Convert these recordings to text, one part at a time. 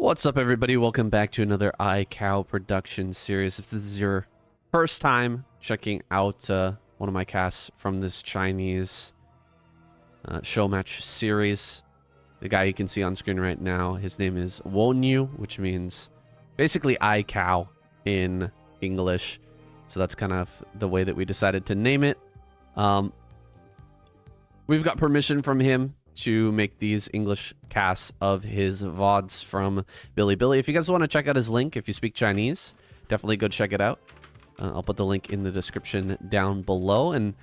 What's up, everybody? Welcome back to another icow production series. If this is your first time checking out one of my casts from this Chinese Showmatch series, the guy you can see on screen right now, his name is Wonyu, which means basically icow in English. So that's kind of the way that we decided to name it. We've got permission from him to make these English casts of his VODs from Bilibili. If you guys want to check out his link, if you speak Chinese, definitely go check it out. I'll put the link in the description down below. And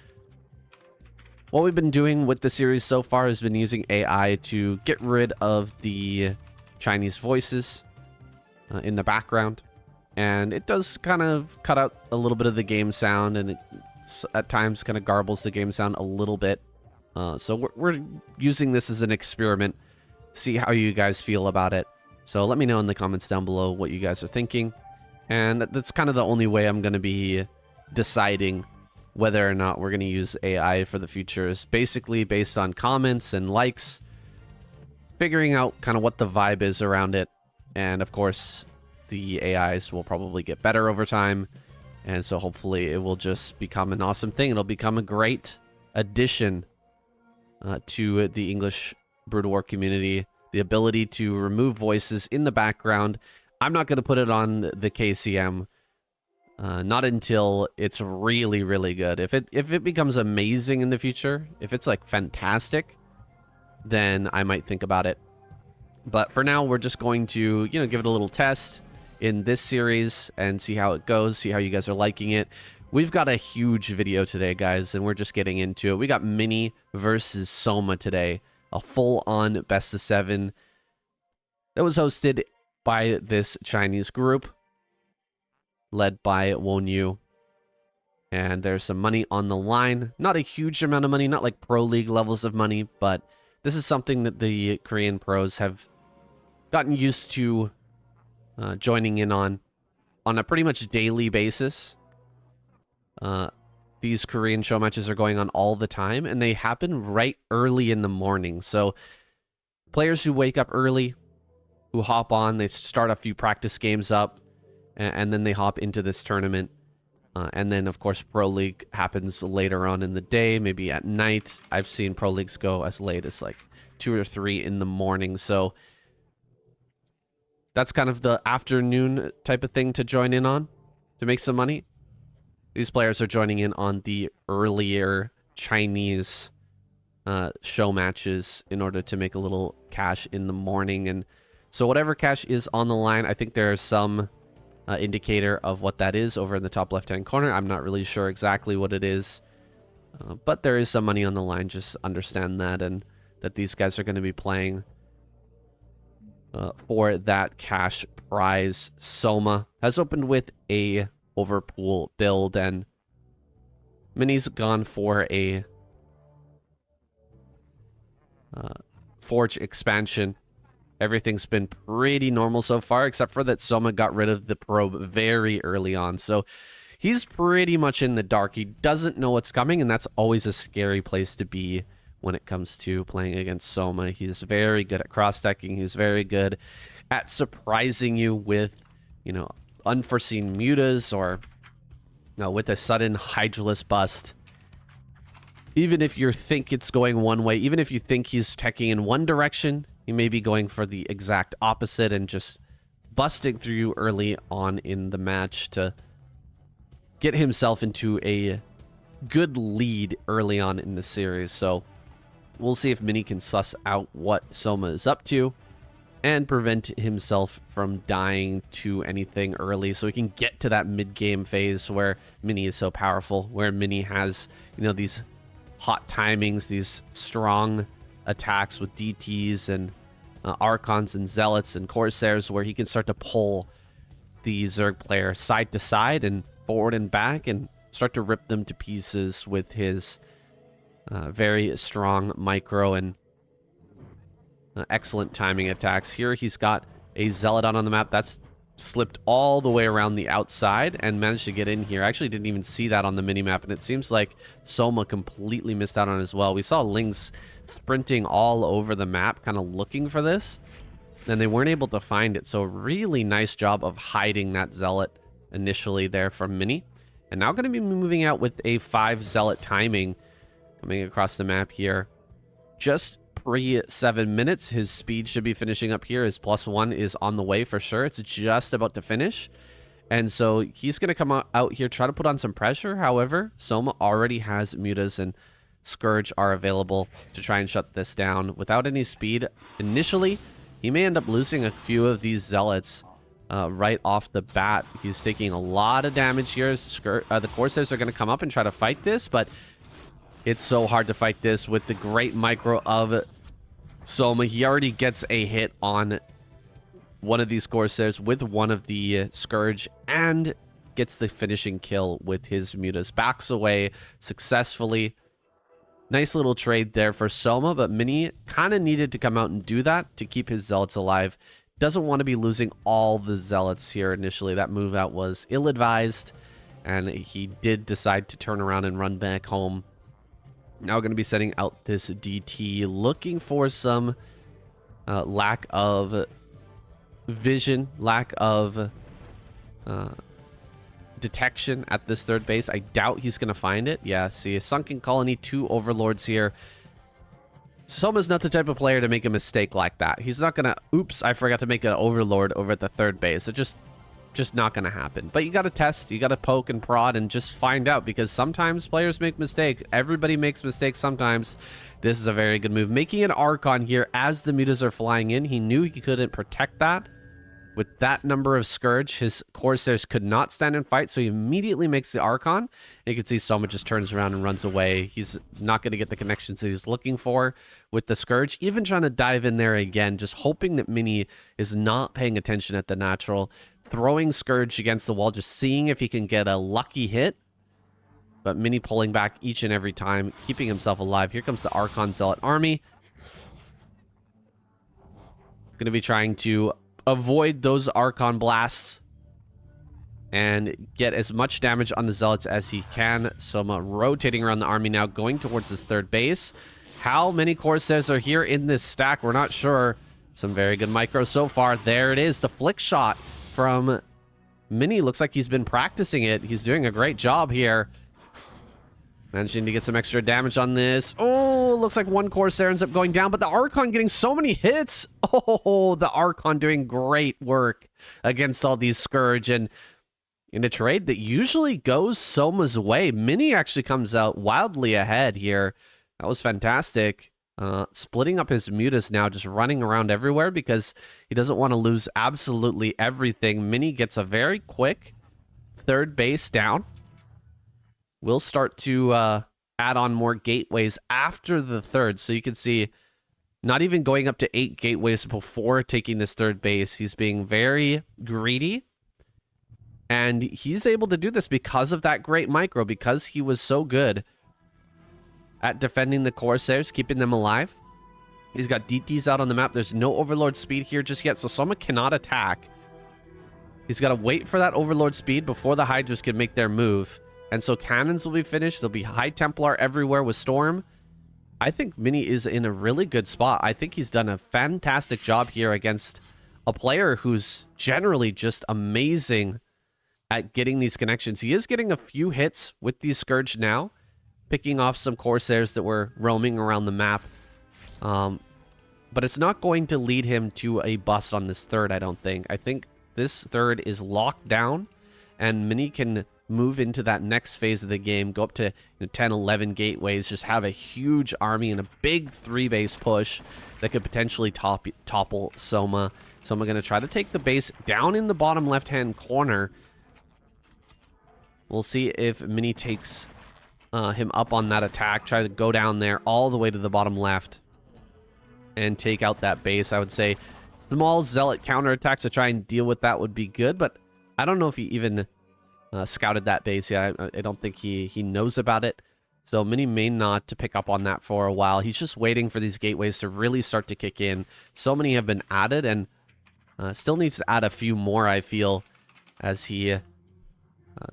what we've been doing with the series so far has been using AI to get rid of the Chinese voices in the background. And it does kind of cut out a little bit of the game sound, and it at times kind of garbles the game sound a little bit. So we're using this as an experiment, see how you guys feel about it. So let me know in the comments down below what you guys are thinking. And that's kind of the only way I'm going to be deciding whether or not we're going to use AI for the future, is basically based on comments and likes, figuring out kind of what the vibe is around it. And of course, the AIs will probably get better over time. And so hopefully it will just become an awesome thing. It'll become a great addition to the English Broodwar community, the ability to remove voices in the background. I'm not going to put it on the KCM, not until it's really, really good. If it becomes amazing in the future, if it's like fantastic, then I might think about it. But for now, we're just going to, give it a little test in this series and see how it goes, see how you guys are liking it. We've got a huge video today, guys, and we're just getting into it. We got Mini versus Soma today, a full-on best of 7 that was hosted by this Chinese group led by Wonyu. And there's some money on the line. Not a huge amount of money, not like Pro League levels of money, but this is something that the Korean pros have gotten used to joining in on a pretty much daily basis. These Korean show matches are going on all the time, and they happen right early in the morning. So players who wake up early, who hop on, they start a few practice games up, and then they hop into this tournament. And then, of course, Pro League happens later on in the day, maybe at night. I've seen Pro Leagues go as late as like 2 or 3 in the morning. So that's kind of the afternoon type of thing to join in on to make some money. These players are joining in on the earlier Chinese show matches in order to make a little cash in the morning. And so whatever cash is on the line, I think there's some indicator of what that is over in the top left-hand corner. I'm not really sure exactly what it is, but there is some money on the line. Just understand that, and that these guys are going to be playing for that cash prize. Soma has opened with a overpool build, and Mini's gone for a Forge expansion. Everything's been pretty normal so far, except for that Soma got rid of the probe very early on. So he's pretty much in the dark. He doesn't know what's coming, and that's always a scary place to be when it comes to playing against Soma. He's very good at cross-stacking. He's very good at surprising you with, unforeseen mutas, or with a sudden Hydralisk bust. Even if you think it's going one way, even if you think he's teching in one direction, he may be going for the exact opposite and just busting through you early on in the match to get himself into a good lead early on in the series. So we'll see if Mini can suss out what Soma is up to and prevent himself from dying to anything early, so he can get to that mid-game phase where Mini is so powerful, where Mini has, these hot timings, these strong attacks with DTs and Archons and Zealots and Corsairs, where he can start to pull the Zerg player side to side and forward and back and start to rip them to pieces with his very strong micro and excellent timing attacks. Here he's got a Zealot on the map. That's slipped all the way around the outside and managed to get in here. I actually didn't even see that on the minimap, and it seems like Soma completely missed out on it as well. We saw Lings sprinting all over the map, kind of looking for this. and they weren't able to find it. So really nice job of hiding that zealot initially there from Mini. And now going to be moving out with a 5 zealot timing coming across the map here. Just pre 7 minutes. His speed should be finishing up here. His +1 is on the way for sure. It's just about to finish. And so he's going to come out here, try to put on some pressure. However, Soma already has mutas and Scourge are available to try and shut this down. Without any speed initially, he may end up losing a few of these zealots right off the bat. He's taking a lot of damage here. The Corsairs are going to come up and try to fight this, but it's so hard to fight this with the great micro of Soma. He already gets a hit on one of these Corsairs with one of the Scourge and gets the finishing kill with his mutas. Backs away successfully. Nice little trade there for Soma, but Mini kind of needed to come out and do that to keep his zealots alive. Doesn't want to be losing all the zealots here initially. That move out was ill-advised, and he did decide to turn around and run back home. Now going to be setting out this DT, looking for some lack of vision, lack of detection at this third base. I doubt he's going to find it. Yeah, see, a sunken colony, 2 overlords here. Soma's not the type of player to make a mistake like that. He's not going to, oops, I forgot to make an overlord over at the third base. It just not going to happen. But you got to test, you got to poke and prod and just find out, because sometimes players make mistakes. Everybody makes mistakes sometimes. This is a very good move. Making an Archon here as the mutas are flying in. He knew he couldn't protect that. With that number of Scourge, his Corsairs could not stand and fight, so he immediately makes the Archon. And you can see Soma just turns around and runs away. He's not going to get the connections that he's looking for with the Scourge. Even trying to dive in there again, just hoping that Mini is not paying attention at the natural. Throwing Scourge against the wall, just seeing if he can get a lucky hit. But Mini pulling back each and every time, keeping himself alive. Here comes the Archon Zealot army. Going to be trying to avoid those Archon blasts and get as much damage on the Zealots as he can. Soma rotating around the army now, going towards his third base. How many Corsairs are here in this stack? We're not sure. Some very good micro so far. There it is, the flick shot from Mini. Looks like he's been practicing it. He's doing a great job here. Managing to get some extra damage on this. Oh, looks like one Corsair ends up going down, but the Archon getting so many hits. Oh, the Archon doing great work against all these Scourge. And in a trade that usually goes Soma's way, Mini actually comes out wildly ahead here. That was fantastic. Splitting up his mutas now, just running around everywhere because he doesn't want to lose absolutely everything. Mini gets a very quick third base down. We'll start to add on more gateways after the third. So you can see not even going up to 8 gateways before taking this third base. He's being very greedy. And he's able to do this because of that great micro, because he was so good at defending the Corsairs, keeping them alive. He's got DTs out on the map. There's no Overlord speed here just yet, so Soma cannot attack. He's got to wait for that Overlord speed before the Hydras can make their move. And so cannons will be finished. There'll be High Templar everywhere with Storm. I think Mini is in a really good spot. I think he's done a fantastic job here against a player who's generally just amazing at getting these connections. He is getting a few hits with these Scourge now, picking off some Corsairs that were roaming around the map. But it's not going to lead him to a bust on this third, I don't think. I think this third is locked down, and Mini can move into that next phase of the game, go up to 10, 11 gateways, just have a huge army and a big 3-base push that could potentially topple Soma. Soma going to try to take the base down in the bottom left-hand corner. We'll see if Mini takes him up on that attack, try to go down there all the way to the bottom left and take out that base. I would say small Zealot counterattacks to try and deal with that would be good, but I don't know if he even scouted that base. Yeah, I don't think he knows about it. So Mini may not to pick up on that for a while. He's just waiting for these gateways to really start to kick in. So many have been added, and still needs to add a few more, I feel, as he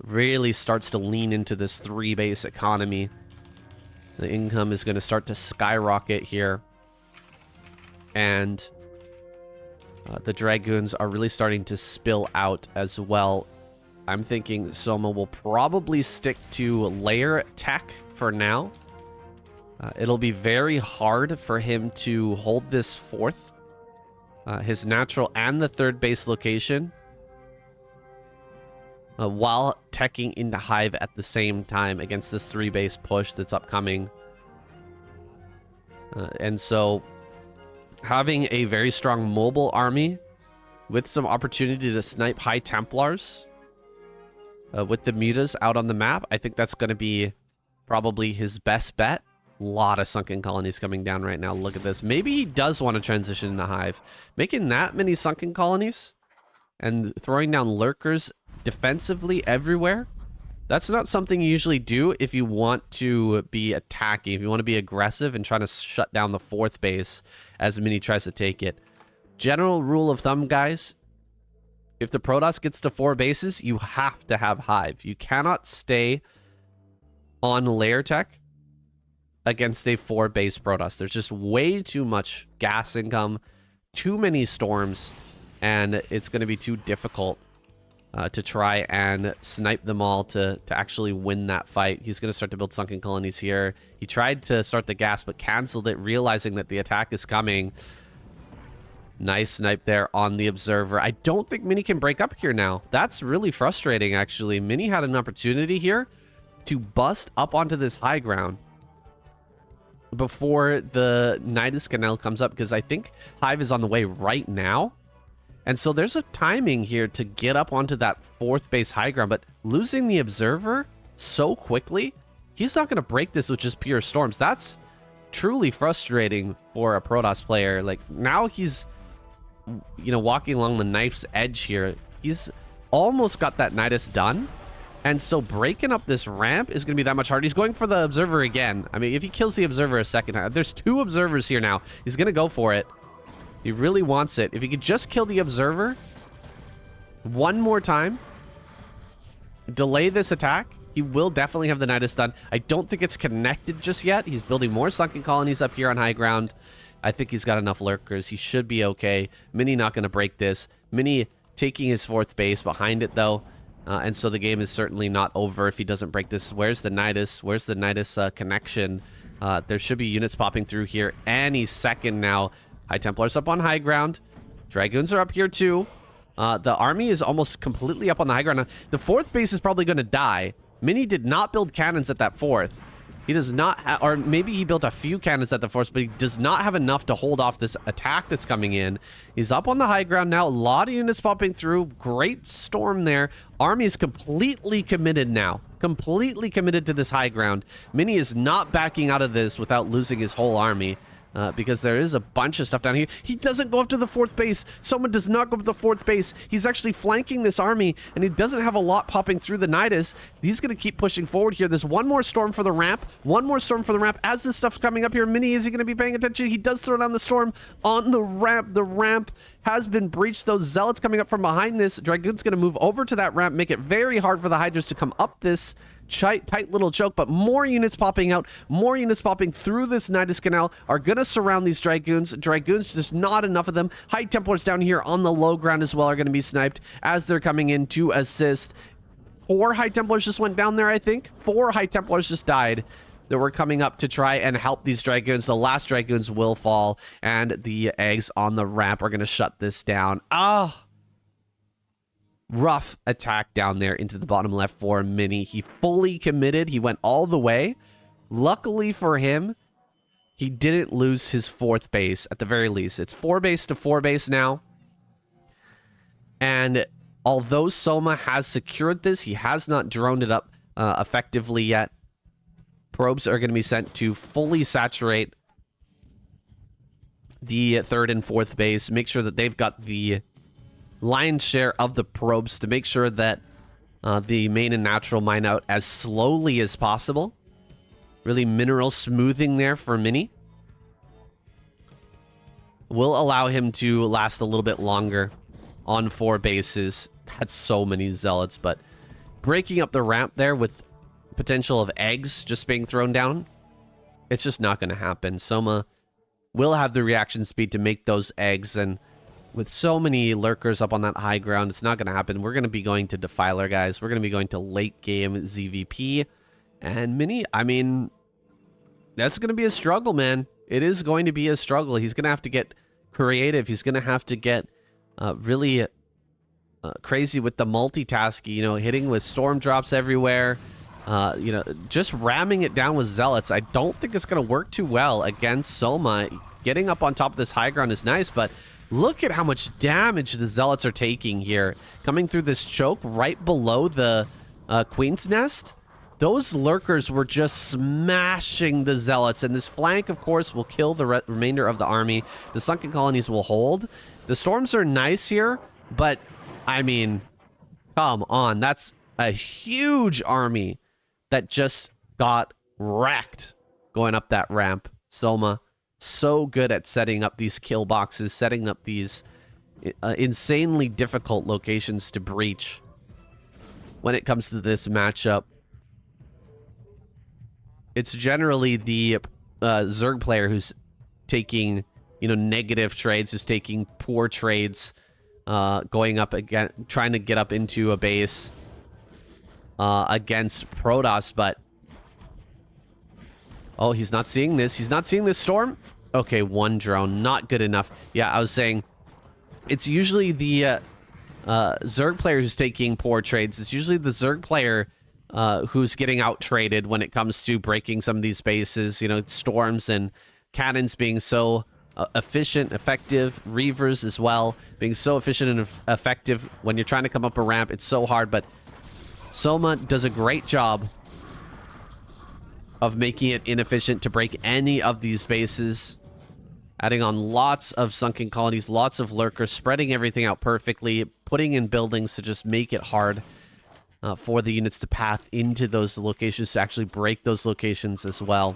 really starts to lean into this 3-base economy. The income is going to start to skyrocket here. And The Dragoons are really starting to spill out as well. I'm thinking Soma will probably stick to layer tech for now. It'll be very hard for him to hold this fourth. His natural and the third base location. While teching into Hive at the same time against this 3-base push that's upcoming. And so having a very strong mobile army with some opportunity to snipe High Templars with the mutas out on the map, I think that's going to be probably his best bet. A lot of sunken colonies coming down right now. Look at this. Maybe he does want to transition into Hive. Making that many sunken colonies and throwing down lurkers defensively everywhere, that's not something you usually do if you want to be attacking, if you want to be aggressive and trying to shut down the 4th base as Mini tries to take it. General rule of thumb, guys, if the Protoss gets to 4 bases, you have to have Hive. You cannot stay on layer tech against a 4-base Protoss. There's just way too much gas income, too many storms, and it's going to be too difficult to try and snipe them all to actually win that fight. He's going to start to build sunken colonies here. He tried to start the gas, but canceled it, realizing that the attack is coming. Nice snipe there on the Observer. I don't think Mini can break up here now. That's really frustrating, actually. Mini had an opportunity here to bust up onto this high ground before the Nidus Canal comes up, because I think Hive is on the way right now. And so there's a timing here to get up onto that 4th base high ground, but losing the Observer so quickly, he's not going to break this with just pure storms. That's truly frustrating for a Protoss player. Like, now he's, you know, walking along the knife's edge here. He's almost got that Nidus done. And so breaking up this ramp is going to be that much harder. He's going for the Observer again. I mean, if he kills the Observer a second time, there's 2 Observers here now. He's going to go for it. He really wants it. If he could just kill the Observer one more time, delay this attack, he will definitely have the Nidus done. I don't think it's connected just yet. He's building more sunken colonies up here on high ground. I think he's got enough lurkers. He should be okay. Mini not going to break this. Mini taking his 4th base behind it, though. And so the game is certainly not over if he doesn't break this. Where's the Nidus? Where's the Nidus connection? There should be units popping through here any second now. High Templars up on high ground. Dragoons are up here too. The army is almost completely up on the high ground. Now, the 4th base is probably going to die. Mini did not build cannons at that 4th. He does not, or maybe he built a few cannons at the 4th, but he does not have enough to hold off this attack that's coming in. He's up on the high ground now. A lot of units popping through. Great storm there. Army is completely committed now. Completely committed to this high ground. Mini is not backing out of this without losing his whole army. Because there is a bunch of stuff down here. He doesn't go up to the 4th base. Someone does not go up to the 4th base. He's actually flanking this army, and he doesn't have a lot popping through the Nidus. He's going to keep pushing forward here. There's one more storm for the ramp. One more storm for the ramp. As this stuff's coming up here, Mini, is he going to be paying attention? He does throw down the storm on the ramp. The ramp has been breached. Those Zealots coming up from behind this. Dragoon's going to move over to that ramp, make it very hard for the Hydras to come up this tight little choke, but more units popping out, more units popping through this Nidus Canal are going to surround these Dragoons. Dragoons, just not enough of them. High Templars down here on the low ground as well are going to be sniped as they're coming in to assist. 4 High Templars just went down there, I think. 4 High Templars just died that were coming up to try and help these Dragoons. The last Dragoons will fall, and the eggs on the ramp are going to shut this down. Rough attack down there into the bottom left for Mini. He fully committed. He went all the way. Luckily for him, he didn't lose his 4th base at the very least. It's 4 base to 4 base now. And although Soma has secured this, he has not droned it up effectively yet. Probes are going to be sent to fully saturate the 3rd and 4th base. Make sure that they've got the lion's share of the probes to make sure that the main and natural mine out as slowly as possible. Really mineral smoothing there for Mini. Will allow him to last a little bit longer on 4 bases. That's so many Zealots, but breaking up the ramp there with potential of eggs just being thrown down, it's just not going to happen. Soma will have the reaction speed to make those eggs, and With so many lurkers up on that high ground, it's not going to happen. We're going to be going to Defiler, guys. We're going to be going to late game ZVP. And Mini, I mean, that's going to be a struggle, man. It is going to be a struggle. He's going to have to get creative. He's going to have to get really crazy with the multitasking, you know, hitting with storm drops everywhere. You know, just ramming it down with Zealots. I don't think it's going to work too well against Soma. Getting up on top of this high ground is nice, but look at how much damage the Zealots are taking here. Coming through this choke right below the Queen's Nest. Those lurkers were just smashing the Zealots, and this flank, of course, will kill the remainder of the army. The sunken colonies will hold. The storms are nice here, but, I mean, come on. That's a huge army that just got wrecked going up that ramp. Soma, so good at setting up these kill boxes, setting up these insanely difficult locations to breach when it comes to this matchup. It's generally the Zerg player who's taking, you know, negative trades, who's taking poor trades, going up again, trying to get up into a base against Protoss, but oh, he's not seeing this. He's not seeing this storm. Okay, one drone, not good enough. Yeah, I was saying it's usually the Zerg player who's taking poor trades. It's usually the Zerg player who's getting out-traded when it comes to breaking some of these bases. You know, storms and cannons being so efficient, effective. Reavers as well, being so efficient and effective when you're trying to come up a ramp. It's so hard, but Soma does a great job of making it inefficient to break any of these bases. Adding on lots of sunken colonies, lots of lurkers, spreading everything out perfectly, putting in buildings to just make it hard for the units to path into those locations, to actually break those locations as well.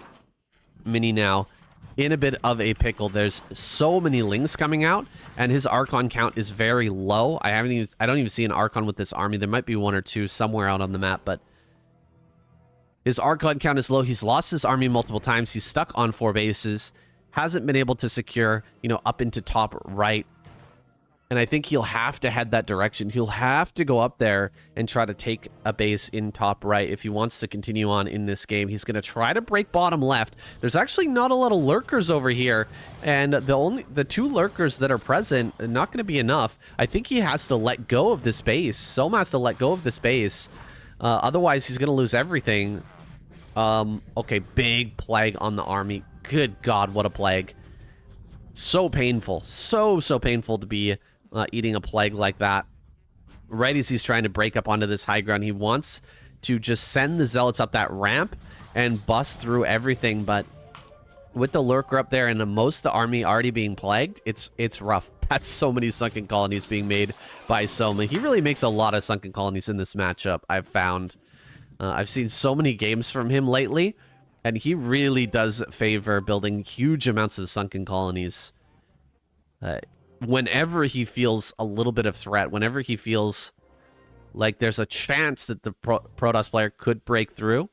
Mini now in a bit of a pickle. There's so many Lings coming out, and his Archon count is very low. I don't even see an Archon with this army. There might be one or two somewhere out on the map, but his Archon count is low. He's lost his army multiple times. He's stuck on 4 bases. Hasn't been able to secure, you know, up into top right. And I think he'll have to head that direction. He'll have to go up there and try to take a base in top right if he wants to continue on in this game. He's going to try to break bottom left. There's actually not a lot of lurkers over here, and the 2 lurkers that are present are not going to be enough. I think he has to let go of this base. Soma has to let go of this base. Otherwise, he's going to lose everything. Okay, big plague on the army. Good God, what a plague. So painful. So painful to be eating a plague like that. Right as he's trying to break up onto this high ground, he wants to just send the Zealots up that ramp and bust through everything, but with the lurker up there and most of the army already being plagued, it's rough. That's so many sunken colonies being made by Soma. He really makes a lot of sunken colonies in this matchup, I've found. I've seen so many games from him lately, and he really does favor building huge amounts of sunken colonies. Whenever he feels a little bit of threat, whenever he feels like there's a chance that the Protoss player could break through,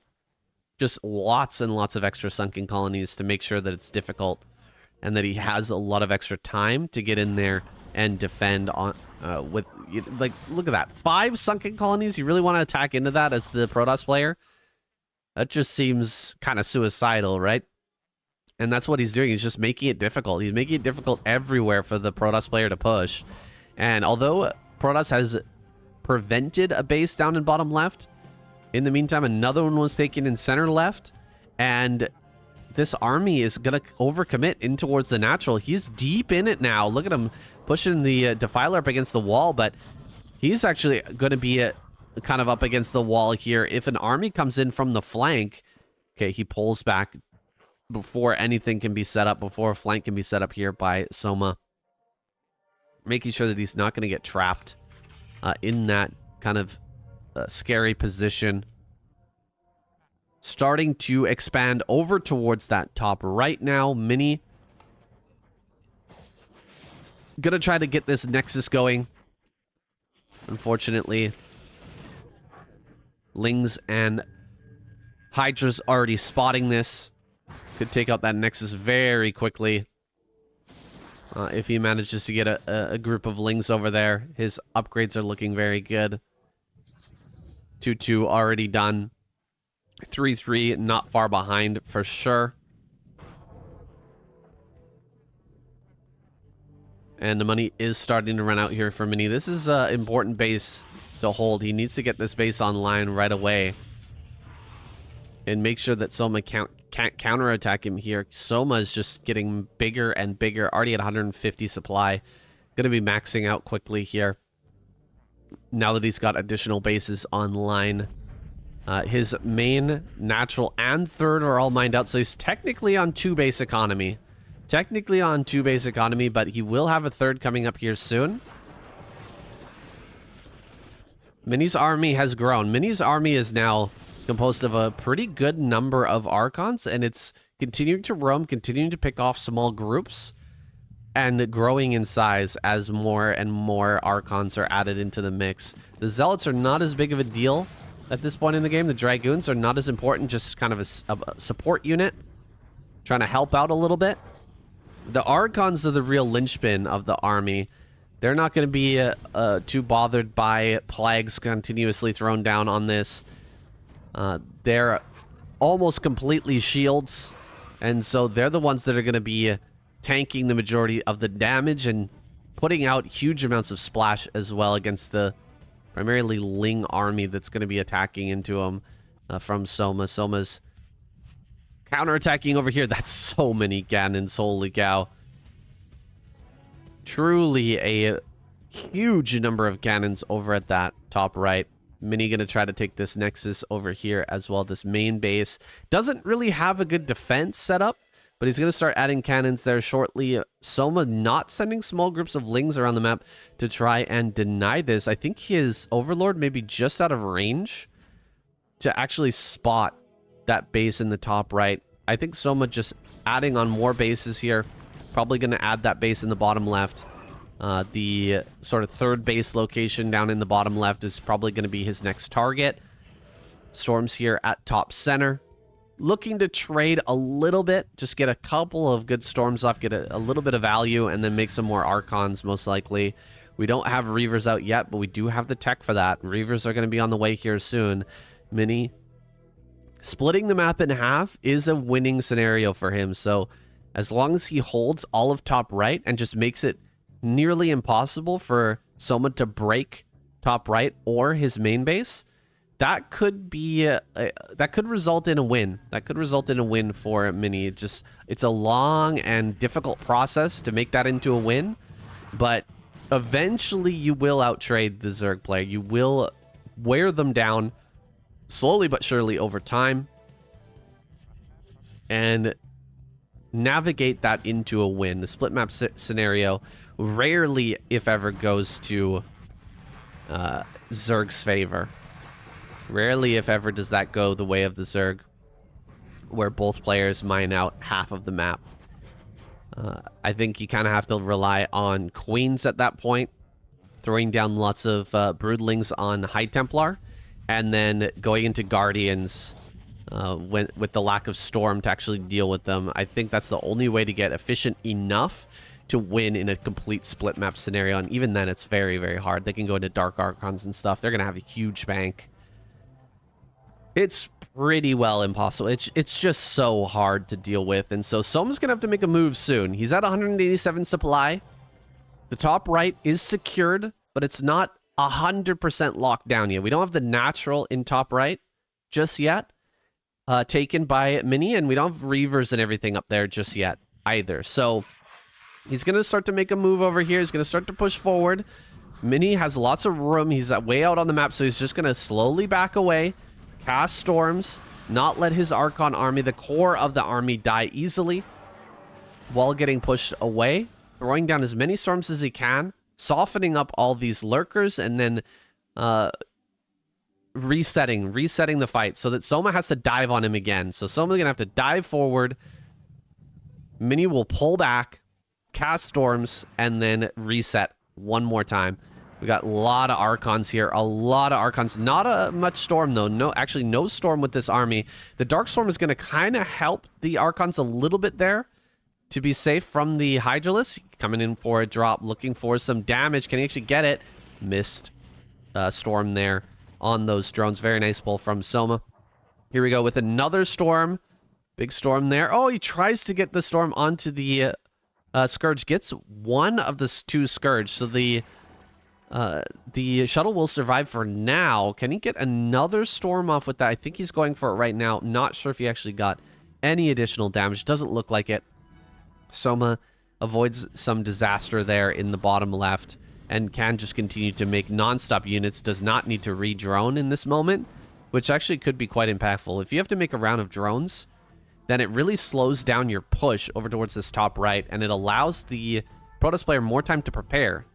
just lots and lots of extra sunken colonies to make sure that it's difficult and that he has a lot of extra time to get in there and defend on with, like, look at that. 5 sunken colonies. You really want to attack into that as the Protoss player? That just seems kind of suicidal, right? And that's what he's doing. He's just making it difficult. He's making it difficult everywhere for the Protoss player to push. And although Protoss has prevented a base down in bottom left, in the meantime, another one was taken in center left. And this army is going to overcommit in towards the natural. He's deep in it now. Look at him pushing the Defiler up against the wall. But he's actually going to be kind of up against the wall here. If an army comes in from the flank, okay, he pulls back before anything can be set up, before a flank can be set up here by Soma. Making sure that he's not going to get trapped in that kind of scary position. Starting to expand over towards that top right now. Mini gonna try to get this Nexus going. Unfortunately, Lings and Hydra's already spotting this. Could take out that Nexus very quickly. If he manages to get a group of Lings over there, his upgrades are looking very good. 2-2 already done. 3-3 not far behind for sure. And the money is starting to run out here for Mini. This is an important base to hold. He needs to get this base online right away. And make sure that Soma can't counterattack him here. Soma is just getting bigger and bigger. Already at 150 supply. Going to be maxing out quickly here. Now that he's got additional bases online. His main, natural, and third are all mined out. So he's technically on 2-base economy. Technically on 2-base economy, but he will have a third coming up here soon. Mini's army has grown. Mini's army is now composed of a pretty good number of Archons, and it's continuing to roam, continuing to pick off small groups, and growing in size as more and more Archons are added into the mix. The Zealots are not as big of a deal at this point in the game. The Dragoons are not as important, just kind of a support unit, trying to help out a little bit. The Archons are the real linchpin of the army. They're not going to be too bothered by plagues continuously thrown down on this. They're almost completely shields, and so they're the ones that are going to be tanking the majority of the damage and putting out huge amounts of splash as well against the primarily Ling army that's going to be attacking into them from Soma. Soma's counterattacking over here. That's so many cannons, holy cow. Truly a huge number of cannons over at that top right. Mini gonna try to take this Nexus over here as well. This main base doesn't really have a good defense setup, but he's gonna start adding cannons there shortly. Soma not sending small groups of Lings around the map to try and deny this. I think his Overlord may be just out of range to actually spot that base in the top right. I think Soma just adding on more bases here. Probably going to add that base in the bottom left. The sort of third base location down in the bottom left is probably going to be his next target. Storms here at top center. Looking to trade a little bit. Just get a couple of good storms off. Get a little bit of value and then make some more Archons most likely. We don't have Reavers out yet, but we do have the tech for that. Reavers are going to be on the way here soon. Mini splitting the map in half is a winning scenario for him. So as long as he holds all of top right and just makes it nearly impossible for Soma to break top right or his main base, that could be that could result in a win. That could result in a win for Mini. It's a long and difficult process to make that into a win, but eventually you will outtrade the Zerg player. You will wear them down slowly but surely over time and navigate that into a win. The split map scenario rarely, if ever, goes to Zerg's favor. Rarely, if ever, does that go the way of the Zerg, where both players mine out half of the map. I think you kind of have to rely on Queens at that point, throwing down lots of Broodlings on High Templar, and then going into Guardians with the lack of Storm to actually deal with them. I think that's the only way to get efficient enough to win in a complete split map scenario, and even then it's very, very hard. They can go into Dark Archons and stuff. They're going to have a huge bank. It's pretty well impossible. It's just so hard to deal with, and so Soma's going to have to make a move soon. He's at 187 supply. The top right is secured, but it's not 100% locked down yet. We don't have the natural in top right just yet, taken by Mini, and we don't have Reavers and everything up there just yet either. So he's going to start to make a move over here. He's going to start to push forward. Mini has lots of room. He's way out on the map, so he's just going to slowly back away, cast storms, not let his Archon army, the core of the army, die easily while getting pushed away, throwing down as many storms as he can, softening up all these lurkers, and then resetting the fight so that Soma has to dive on him again. So Soma's going to have to dive forward. Mini will pull back, cast storms, and then reset one more time. We got a lot of Archons here, a lot of Archons. Not much Storm, though. Actually, no Storm with this army. The Dark Storm is going to kind of help the Archons a little bit there, to be safe from the Hydralisk. Coming in for a drop, looking for some damage. Can he actually get it? Missed storm there on those drones. Very nice pull from Soma. Here we go with another storm. Big storm there. Oh, he tries to get the storm onto the Scourge. Gets one of the two Scourge. So the shuttle will survive for now. Can he get another storm off with that? I think he's going for it right now. Not sure if he actually got any additional damage. Doesn't look like it. Soma avoids some disaster there in the bottom left and can just continue to make non-stop units. Does not need to re-drone in this moment, which actually could be quite impactful. If you have to make a round of drones, then it really slows down your push over towards this top right, and it allows the Protoss player more time to prepare.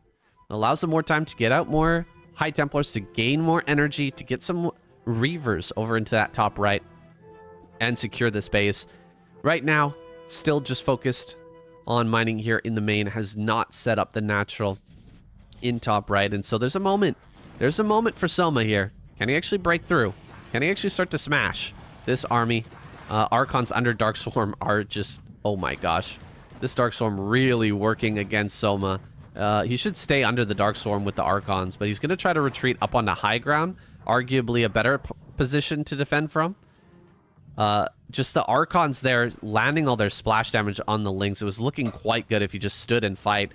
It allows them more time to get out more High Templars, to gain more energy, to get some Reavers over into that top right and secure this base. Right now, still just focused on mining here in the main, has not set up the natural in top right, and so there's a moment. There's a moment for Soma here. Can he actually break through? Can he actually start to smash this army? Archons under Dark Swarm are just, oh my gosh. This Dark Swarm really working against Soma. He should stay under the Dark Swarm with the Archons, but he's going to try to retreat up onto high ground. Arguably a better position to defend from. Just the Archons there landing all their splash damage on the Lynx. It was looking quite good if he just stood and fight.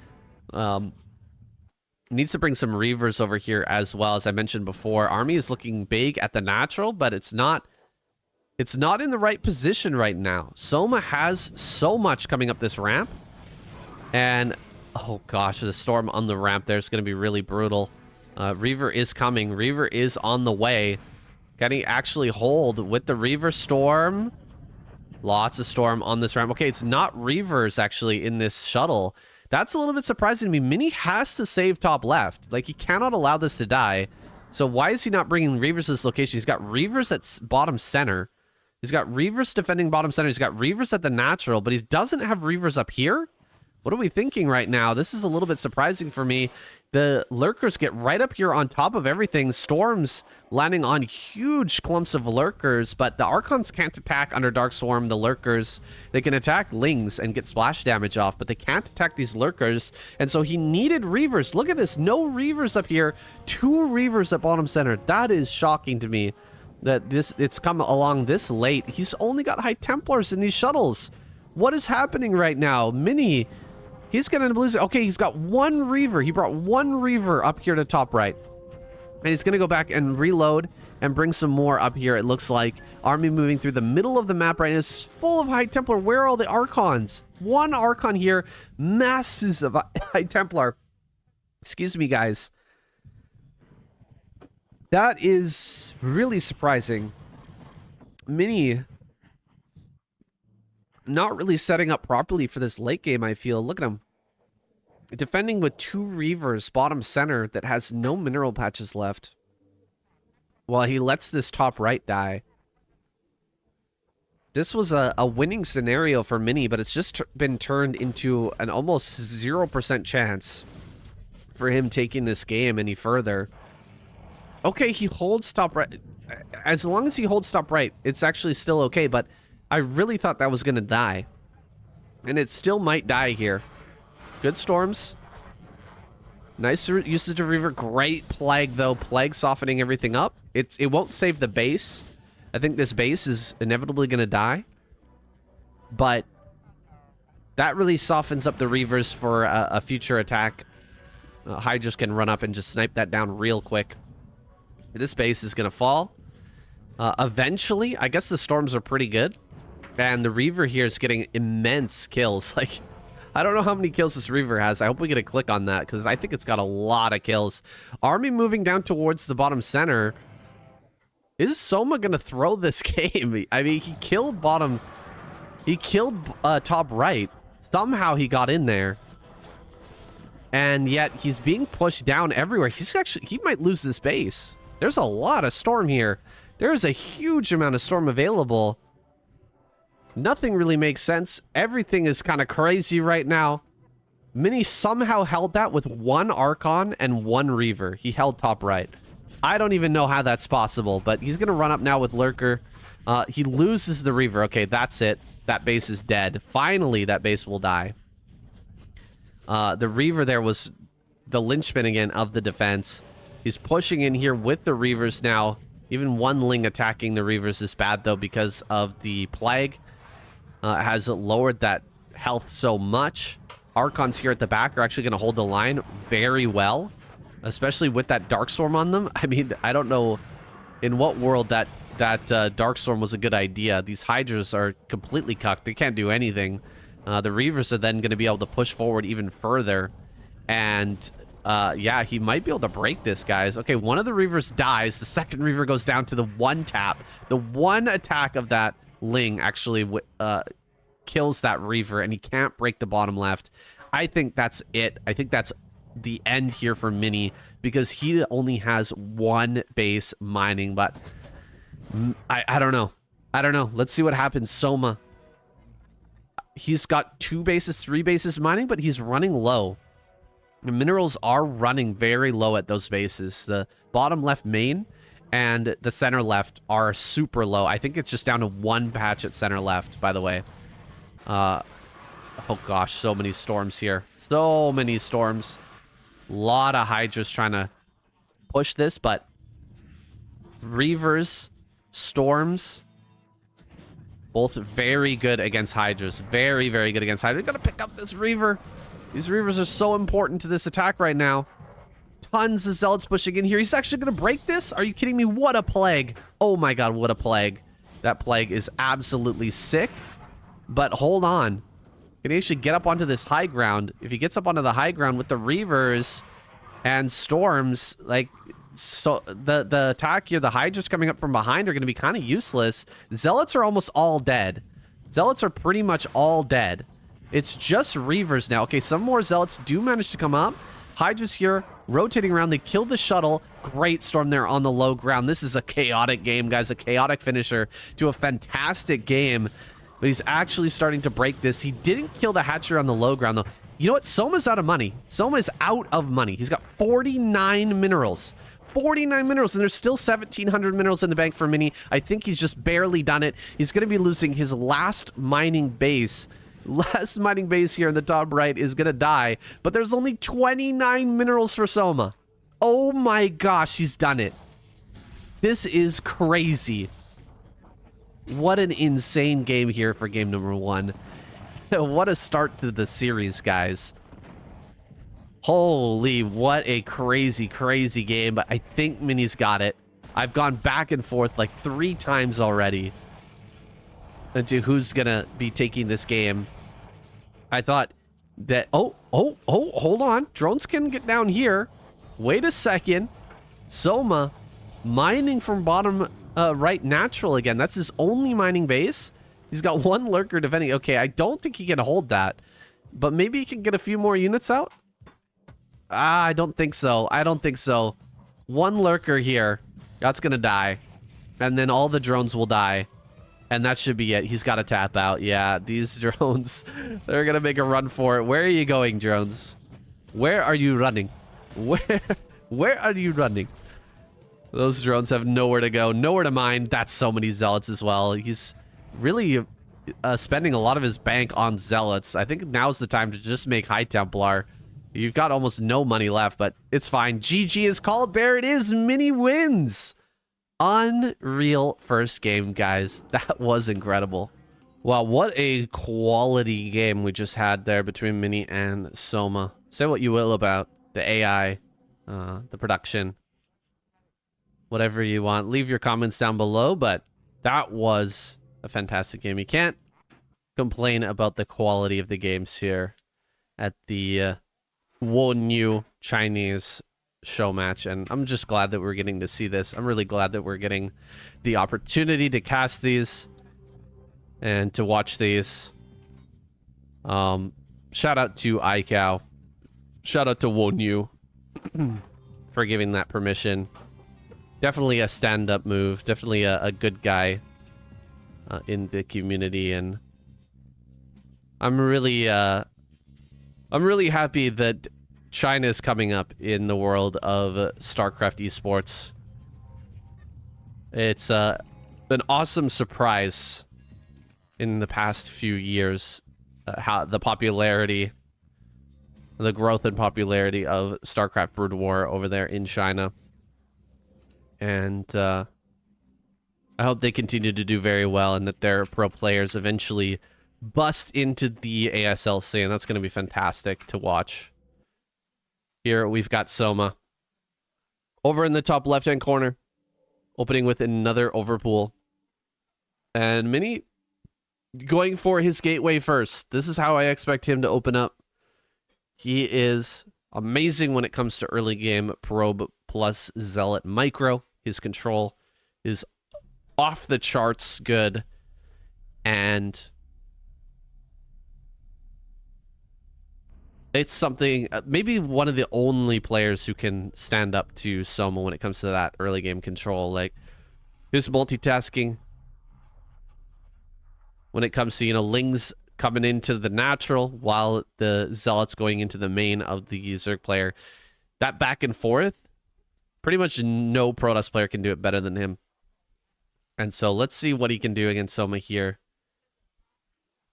Needs to bring some Reavers over here as well. As I mentioned before, army is looking big at the natural, but it's not in the right position right now. Soma has so much coming up this ramp. And, oh gosh, the storm on the ramp there is going to be really brutal. Reaver is coming. Reaver is on the way. Can he actually hold with the Reaver storm? Lots of storm on this ramp. Okay, it's not Reavers actually in this shuttle. That's a little bit surprising to me. Mini has to save top left. Like, he cannot allow this to die. So why is he not bringing Reavers to this location? He's got Reavers at bottom center. He's got Reavers defending bottom center. He's got Reavers at the natural, but he doesn't have Reavers up here? What are we thinking right now? This is a little bit surprising for me. The Lurkers get right up here on top of everything. Storms landing on huge clumps of Lurkers, but the Archons can't attack under Dark Swarm. The Lurkers, they can attack Lings and get splash damage off, but they can't attack these Lurkers, and so he needed Reavers. Look at this. No Reavers up here. 2 Reavers at bottom center. That is shocking to me that it's come along this late. He's only got High Templars in these shuttles. What is happening right now? Mini... He's going to lose it. Okay, he's got 1 Reaver. He brought 1 Reaver up here to top right. And he's going to go back and reload and bring some more up here, it looks like. Army moving through the middle of the map right now. It's full of High Templar. Where are all the Archons? 1 Archon here. Masses of High Templar. Excuse me, guys. That is really surprising. Mini... not really setting up properly for this late game, I feel. Look at him. Defending with 2 Reavers, bottom center, that has no mineral patches left. While he lets this top right die. This was a winning scenario for Mini, but it's just been turned into an almost 0% chance for him taking this game any further. Okay, he holds top right. As long as he holds top right, it's actually still okay, but... I really thought that was going to die. And it still might die here. Good storms. Nice usage of Reaver. Great Plague, though. Plague softening everything up. It won't save the base. I think this base is inevitably going to die. But that really softens up the Reavers for a future attack. Hydras can run up and just snipe that down real quick. This base is going to fall. Eventually, I guess the storms are pretty good. And the Reaver here is getting immense kills. Like, I don't know how many kills this Reaver has. I hope we get a click on that, because I think it's got a lot of kills. Army moving down towards the bottom center. Is Soma going to throw this game? I mean, he killed bottom... He killed top right. Somehow he got in there. And yet, he's being pushed down everywhere. He might lose this base. There's a lot of storm here. There is a huge amount of storm available. Nothing really makes sense. Everything is kind of crazy right now. Mini somehow held that with 1 Archon and 1 Reaver. He held top right. I don't even know how that's possible, but he's going to run up now with Lurker. He loses the Reaver. Okay, that's it. that base is dead. Finally, that base will die. The Reaver there was the linchpin again of the defense. He's pushing in here with the Reavers now. Even one Ling attacking the Reavers is bad, though, because of the Plague. Has lowered that health so much. Archons here at the back are actually going to hold the line very well, especially with that Darkstorm on them. I mean, I don't know in what world that Darkstorm was a good idea. These Hydras are completely cucked. They can't do anything. The Reavers are then going to be able to push forward even further. And yeah, he might be able to break this, guys. Okay, one of the Reavers dies. The second Reaver goes down to the one tap. The one attack of that Ling actually kills that Reaver, and he can't break the bottom left. I think that's it. I think that's the end here for Mini, because he only has one base mining, but I don't know. I don't know. Let's see what happens. Soma. He's got 2 bases, 3 bases mining, but he's running low. The minerals are running very low at those bases. The bottom left main and the center left are super low. I think it's just down to 1 patch at center left, by the way. Oh gosh, so many storms here. So many storms. A lot of Hydras trying to push this, but Reavers, Storms, both very good against Hydras. Very, very good against Hydras. Gotta pick up this Reaver. These Reavers are so important to this attack right now. Tons of Zealots pushing in here. He's actually gonna break this? Are you kidding me? What a Plague. Oh my god, what a Plague. That Plague is absolutely sick. But hold on. Can he actually get up onto this high ground? If he gets up onto the high ground with the Reavers and Storms, like, so the attack here, the Hydras coming up from behind are going to be kind of useless. Zealots are almost all dead. Zealots are pretty much all dead. It's just Reavers now. Okay, some more Zealots do manage to come up. Hydras here rotating around. They killed the shuttle. Great storm there on the low ground. This is a chaotic game, guys. A chaotic finisher to a fantastic game. But he's actually starting to break this. He didn't kill the hatchery on the low ground, though. You know what? Soma's out of money. Soma is out of money. He's got 49 minerals. 49 minerals, and there's still 1,700 minerals in the bank for Mini. I think he's just barely done it. He's going to be losing his last mining base. Last mining base here in the top right is going to die, but there's only 29 minerals for Soma. Oh my gosh, he's done it. This is crazy. What an insane game here for game number 1. What a start to the series, guys. Holy, what a crazy, crazy game. But I think Mini's got it. I've gone back and forth like 3 times already into who's going to be taking this game. I thought that... Oh, hold on. Drones can get down here. Wait a second. Soma mining from bottom... right natural again. That's his only mining base. He's got 1 lurker defending. Okay, I don't think he can hold that, but maybe he can get a few more units out. I don't think so. I don't think so. 1 lurker here. That's gonna die, and then all the drones will die, and that should be it. He's got to tap out. Yeah, these drones, they're gonna make a run for it. Where are you going, drones? Where are you running? Where are you running? Those drones have nowhere to go, nowhere to mine. That's so many Zealots as well. He's really spending a lot of his bank on Zealots. I think now's the time to just make High Templar. You've got almost no money left, but it's fine. GG is called. There it is. Mini wins. Unreal first game, guys. That was incredible. Wow, what a quality game we just had there between Mini and Soma. Say what you will about the AI, the production, whatever you want. Leave your comments down below, but that was a fantastic game. You can't complain about the quality of the games here at the Wonyu Chinese Showmatch, and I'm just glad that we're getting to see this. I'm really glad that we're getting the opportunity to cast these and to watch these. Shout out to icow. Shout out to Wonyu for giving that permission. Definitely a stand-up move. Definitely a good guy in the community, and I'm really happy that China is coming up in the world of Starcraft esports. It's an awesome surprise in the past few years, how the popularity, the growth and popularity of StarCraft Broodwar over there in China. And I hope they continue to do very well and that their pro players eventually bust into the ASLC, and that's going to be fantastic to watch. Here we've got Soma over in the top left-hand corner, opening with another overpool. And Mini going for his gateway first. This is how I expect him to open up. He is amazing when it comes to early game probe plus zealot micro. His control is off the charts good. And it's something, maybe one of the only players who can stand up to Soma when it comes to that early game control. Like, his multitasking, when it comes to, you know, Ling's coming into the natural while the Zealot's going into the main of the Zerg player. That back and forth, pretty much no Protoss player can do it better than him. And so let's see what he can do against Soma here.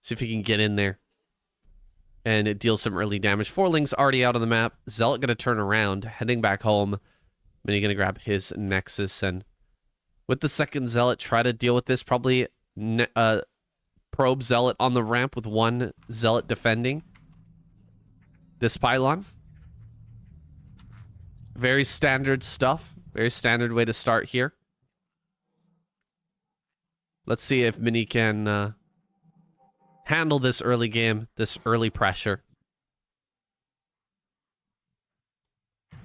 See if he can get in there. And it deals some early damage. 4 Lings already out on the map. Zealot going to turn around, heading back home. Then he's going to grab his Nexus. And with the second Zealot, try to deal with this. Probably probe Zealot on the ramp with 1 Zealot defending this pylon. Very standard stuff. Very standard way to start here. Let's see if Mini can handle this early game, this early pressure.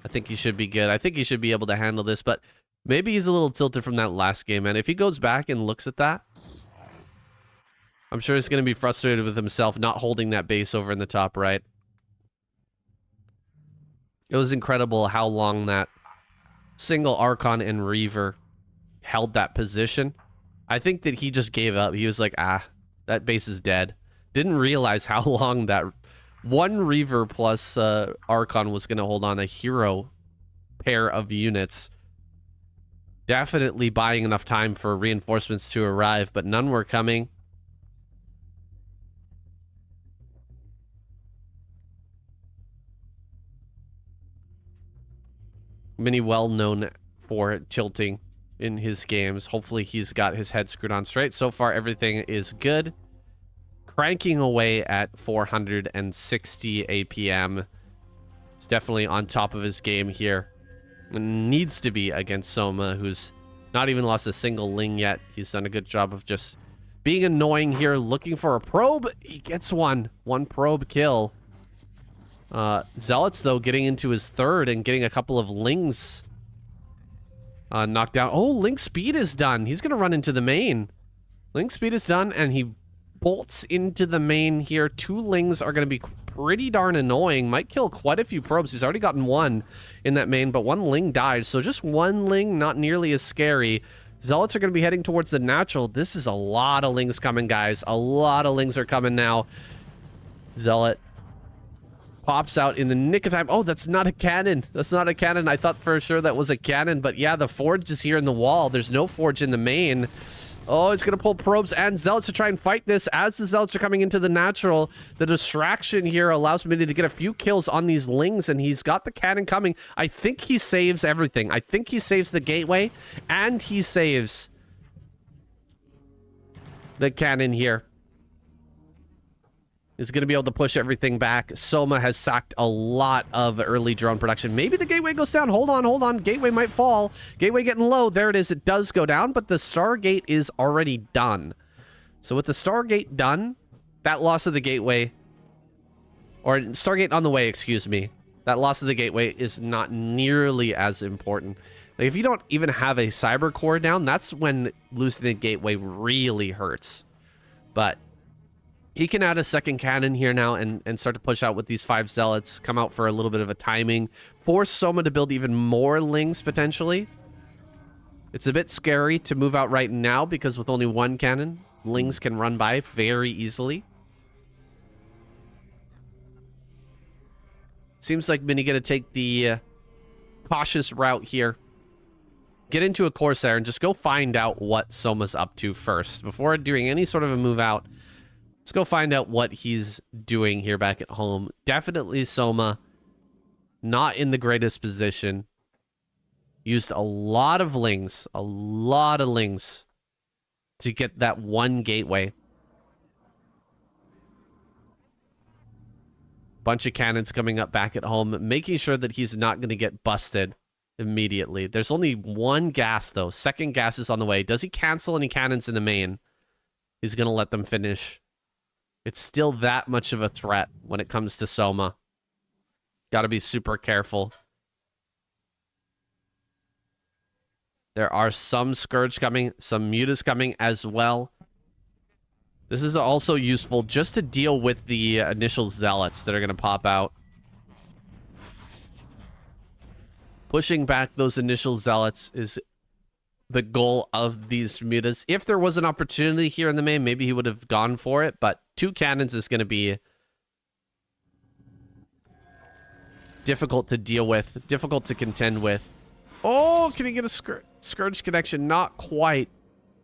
I think he should be good. I think he should be able to handle this, but maybe he's a little tilted from that last game, and if he goes back and looks at that, I'm sure he's going to be frustrated with himself not holding that base over in the top right. It was incredible how long that single Archon and Reaver held that position. I think that he just gave up. He was like, that base is dead. Didn't realize how long that 1 Reaver plus Archon was going to hold on a hero pair of units. Definitely buying enough time for reinforcements to arrive, but none were coming. Mini well known for tilting in his games. Hopefully he's got his head screwed on straight. So far everything is good. Cranking away at 460 APM. He's definitely on top of his game here. Needs to be against Soma, who's not even lost a single Ling yet. He's done a good job of just being annoying here, looking for a probe. He gets one probe kill. Zealots, though, getting into his third and getting a couple of Lings knocked down. Oh, Ling speed is done. He's going to run into the main. Ling speed is done, and he bolts into the main here. 2 Lings are going to be pretty darn annoying. Might kill quite a few probes. He's already gotten 1 in that main, but 1 Ling died. So just 1 Ling, not nearly as scary. Zealots are going to be heading towards the natural. This is a lot of Lings coming, guys. A lot of Lings are coming now. Zealot pops out in the nick of time. Oh, that's not a cannon. That's not a cannon. I thought for sure that was a cannon, but yeah, the forge is here in the wall. There's no forge in the main. Oh, it's going to pull probes and Zealots to try and fight this. As the Zealots are coming into the natural, the distraction here allows Mini to get a few kills on these Lings, and he's got the cannon coming. I think he saves everything. I think he saves the gateway, and he saves the cannon here. Is going to be able to push everything back. Soma has sacked a lot of early drone production. Maybe the gateway goes down. Hold on. Gateway might fall. Gateway getting low. There it is. It does go down, but the Stargate is already done. So with the Stargate done, that loss of the gateway, or Stargate on the way, excuse me, that loss of the gateway is not nearly as important. Like, if you don't even have a cyber core down, that's when losing the gateway really hurts. But he can add a second cannon here now and start to push out with these 5 Zealots, come out for a little bit of a timing, force Soma to build even more Lings potentially. It's a bit scary to move out right now because with only 1 cannon, Lings can run by very easily. Seems like Mini gonna take the cautious route here. get into a Corsair and just go find out what Soma's up to first. Before doing any sort of a move out, let's go find out what he's doing here back at home. Definitely Soma, not in the greatest position. Used a lot of lings to get that one gateway. Bunch of cannons coming up back at home, making sure that he's not going to get busted immediately. There's only one gas, though. Second gas is on the way. Does he cancel any cannons in the main? He's going to let them finish. It's still that much of a threat when it comes to Soma. Got to be super careful. There are some Scourge coming, some Mutas coming as well. This is also useful just to deal with the initial Zealots that are going to pop out. Pushing back those initial Zealots is the goal of these Mutas. If there was an opportunity here in the main, maybe he would have gone for it, but 2 cannons is going to be difficult to deal with, difficult to contend with. Oh, can he get a Scourge connection? Not quite.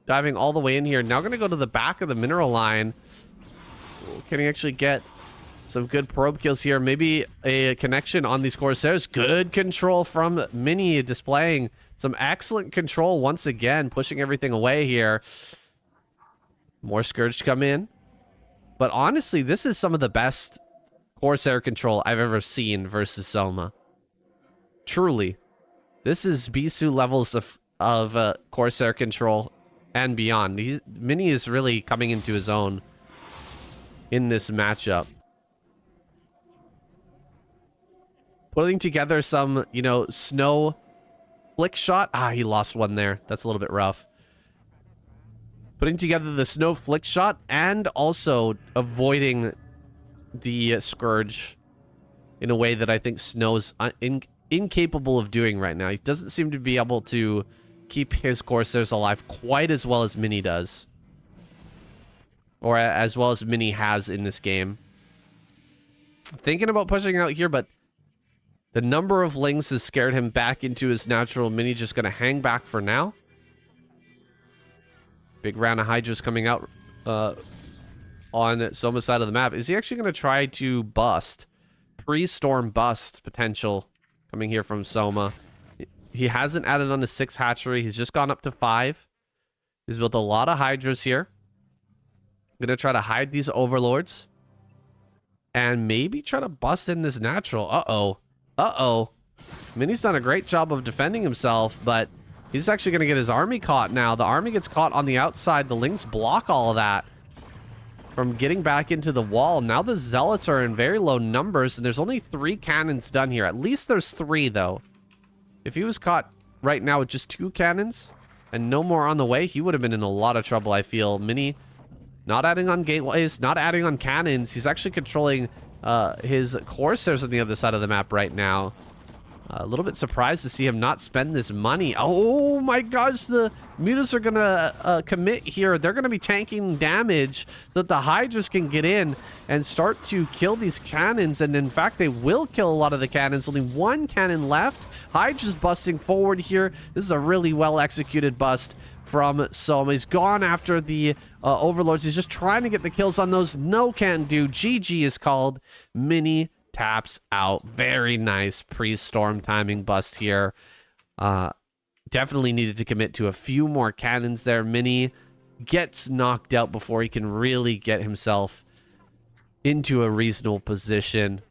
Diving all the way in here. Now going to go to the back of the mineral line. Can he actually get some good probe kills here? Maybe a connection on these Corsairs. Good control from Mini, displaying some excellent control once again, pushing everything away here. More Scourge to come in. But honestly, this is some of the best Corsair control I've ever seen versus Soma. Truly. This is Bisu levels of Corsair control and beyond. Mini is really coming into his own in this matchup. Putting together some, you know, snow flick shot. Ah, he lost one there. That's a little bit rough. Putting together the snow flick shot and also avoiding the Scourge in a way that I think Snow's incapable of doing right now. He doesn't seem to be able to keep his Corsairs alive quite as well as Mini does. Or as well as Mini has in this game. Thinking about pushing out here, but the number of lings has scared him back into his natural. Mini just going to hang back for now. Big round of Hydras coming out on Soma's side of the map. Is he actually going to try to bust? Pre-storm bust potential coming here from Soma. He hasn't added on to 6 hatchery. He's just gone up to 5. He's built a lot of Hydras here. Gonna try to hide these Overlords. And maybe try to bust in this natural. Uh-oh. Uh-oh. Mini's done a great job of defending himself, but he's actually gonna get his army caught now. The army gets caught on the outside. The Lings block all of that from getting back into the wall. Now the Zealots are in very low numbers, and there's only 3 cannons done here. At least there's 3, though. If he was caught right now with just 2 cannons and no more on the way, he would have been in a lot of trouble, I feel. Mini not adding on gateways, not adding on cannons. He's actually controlling his Corsairs on the other side of the map right now. A little bit surprised to see him not spend this money. Oh my gosh, the Mutas are gonna commit here. They're gonna be tanking damage so that the Hydras can get in and start to kill these cannons. And in fact, they will kill a lot of the cannons. Only 1 cannon left. Hydras busting forward here. This is a really well executed bust from Soma. He's gone after the Overlords. He's just trying to get the kills on those. No can do. GG is called. Mini taps out. Very nice pre-storm timing bust here. Definitely needed to commit to a few more cannons there. Mini gets knocked out before he can really get himself into a reasonable position.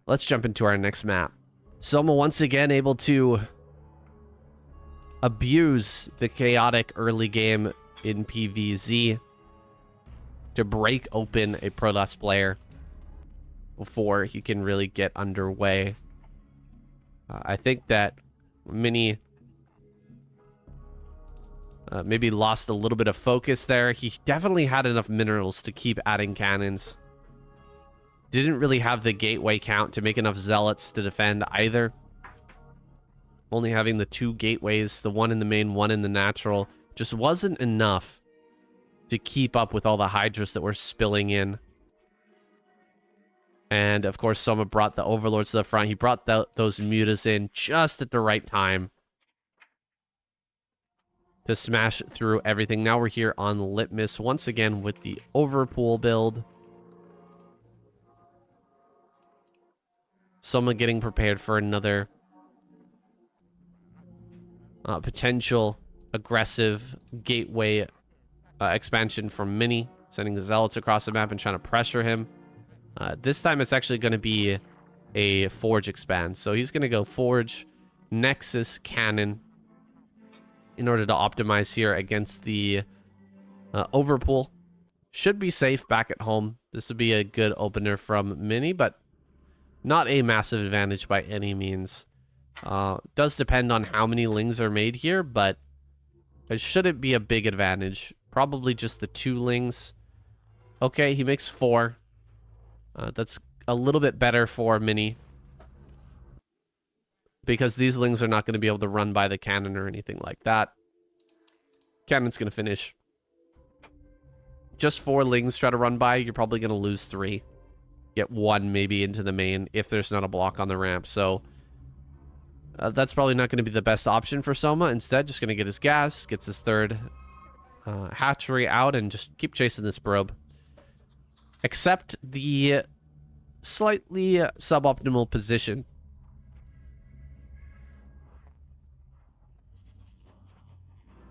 Let's jump into our next map. Soma once again able to abuse the chaotic early game in PvZ to break open a Protoss player before he can really get underway. I think that Mini maybe lost a little bit of focus there. He definitely had enough minerals to keep adding cannons. Didn't really have the gateway count to make enough Zealots to defend either. Only having the 2 gateways, the one in the main, one in the natural, just wasn't enough to keep up with all the Hydras that were spilling in. And of course, Soma brought the Overlords to the front. He brought those Mutas in just at the right time. to smash through everything. Now we're here on Litmus once again with the Overpool build. Soma getting prepared for another potential aggressive gateway expansion from Mini, sending the Zealots across the map and trying to pressure him. This time it's actually going to be a Forge expand. So he's going to go Forge, Nexus, Cannon in order to optimize here against the Overpool. Should be safe back at home. This would be a good opener from Mini, but not a massive advantage by any means. Does depend on how many lings are made here, but it shouldn't be a big advantage. Probably just the 2 lings. Okay, he makes 4. That's a little bit better for Mini, because these lings are not going to be able to run by the cannon or anything like that. Cannon's going to finish. Just 4 lings try to run by, you're probably going to lose 3. Get 1 maybe into the main if there's not a block on the ramp. So that's probably not going to be the best option for Soma. Instead, just going to get his gas, gets his 3rd hatchery out, and just keep chasing this probe. Accept the slightly suboptimal position.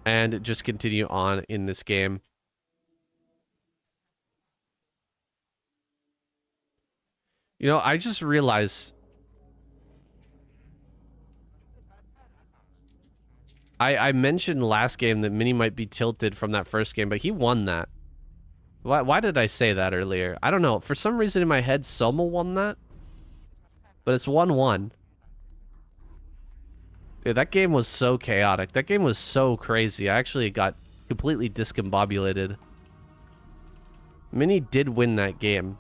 And just continue on in this game. You know, I just realized I mentioned last game that Mini might be tilted from that first game, but he won that. Why did I say that earlier? I don't know. For some reason in my head, Soma won that. But it's 1-1. Dude, that game was so chaotic. That game was so crazy. I actually got completely discombobulated. Mini did win that game.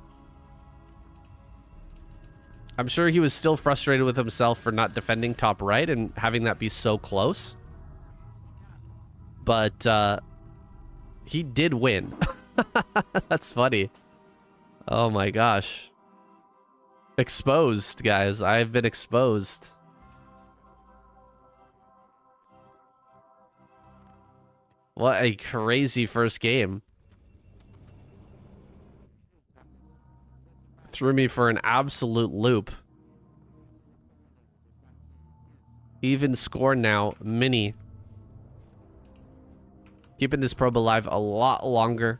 I'm sure he was still frustrated with himself for not defending top right and having that be so close. But he did win. That's funny. Oh my gosh. Exposed, guys. I've been exposed. What a crazy first game. Threw me for an absolute loop. Even score now, Mini. Keeping this probe alive a lot longer.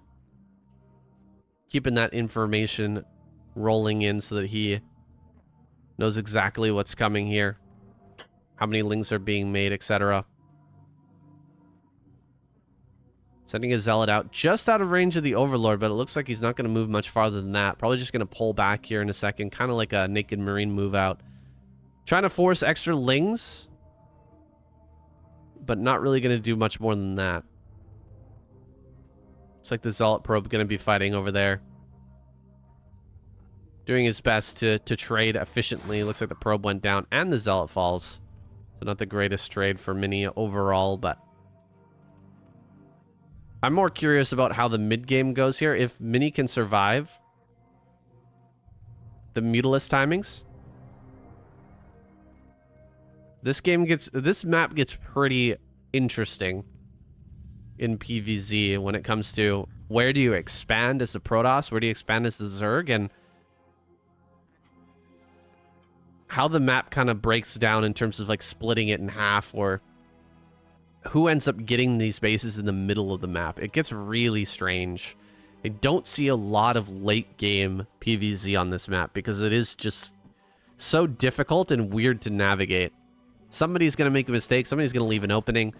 Keeping that information rolling in so that he knows exactly what's coming here. How many lings are being made, etc. Sending a Zealot out just out of range of the Overlord, but it looks like he's not going to move much farther than that. Probably just going to pull back here in a second, kind of like a Naked Marine move out. Trying to force extra lings, but not really going to do much more than that. Looks like the Zealot probe going to be fighting over there. Doing his best to trade efficiently. Looks like the probe went down and the Zealot falls. So not the greatest trade for Mini overall, but I'm more curious about how the mid game goes here. If Mini can survive the Mutalisk timings, this map gets pretty interesting in PvZ when it comes to where do you expand as the Protoss, where do you expand as the Zerg, and how the map kind of breaks down in terms of like splitting it in half, or who ends up getting these bases in the middle of the map. It gets really strange. I don't see a lot of late game PvZ on this map because it is just so difficult and weird to navigate. Somebody's going to make a mistake, somebody's going to leave an opening,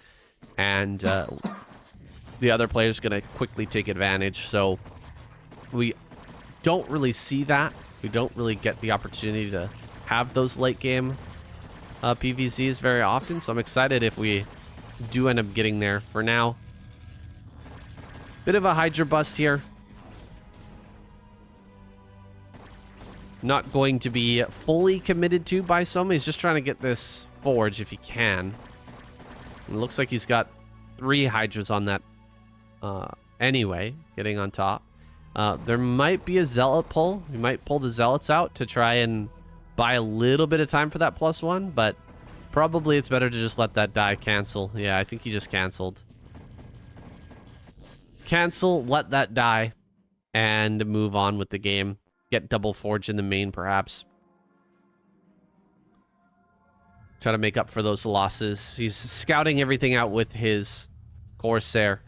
and the other player's going to quickly take advantage. So we don't really see that. We don't really get the opportunity to have those late game PvZs very often. So I'm excited if we do end up getting there. For now, bit of a Hydra bust here. Not going to be fully committed to by Soma. He's just trying to get this Forge if he can. It looks like he's got 3 Hydras on that anyway, getting on top. There might be a Zealot pull. We might pull the Zealots out to try and buy a little bit of time for that +1, but probably it's better to just let that die cancel. Yeah, I think he just canceled. cancel, let that die, and move on with the game. Get double forge in the main, perhaps. Try to make up for those losses. He's scouting everything out with his Corsair.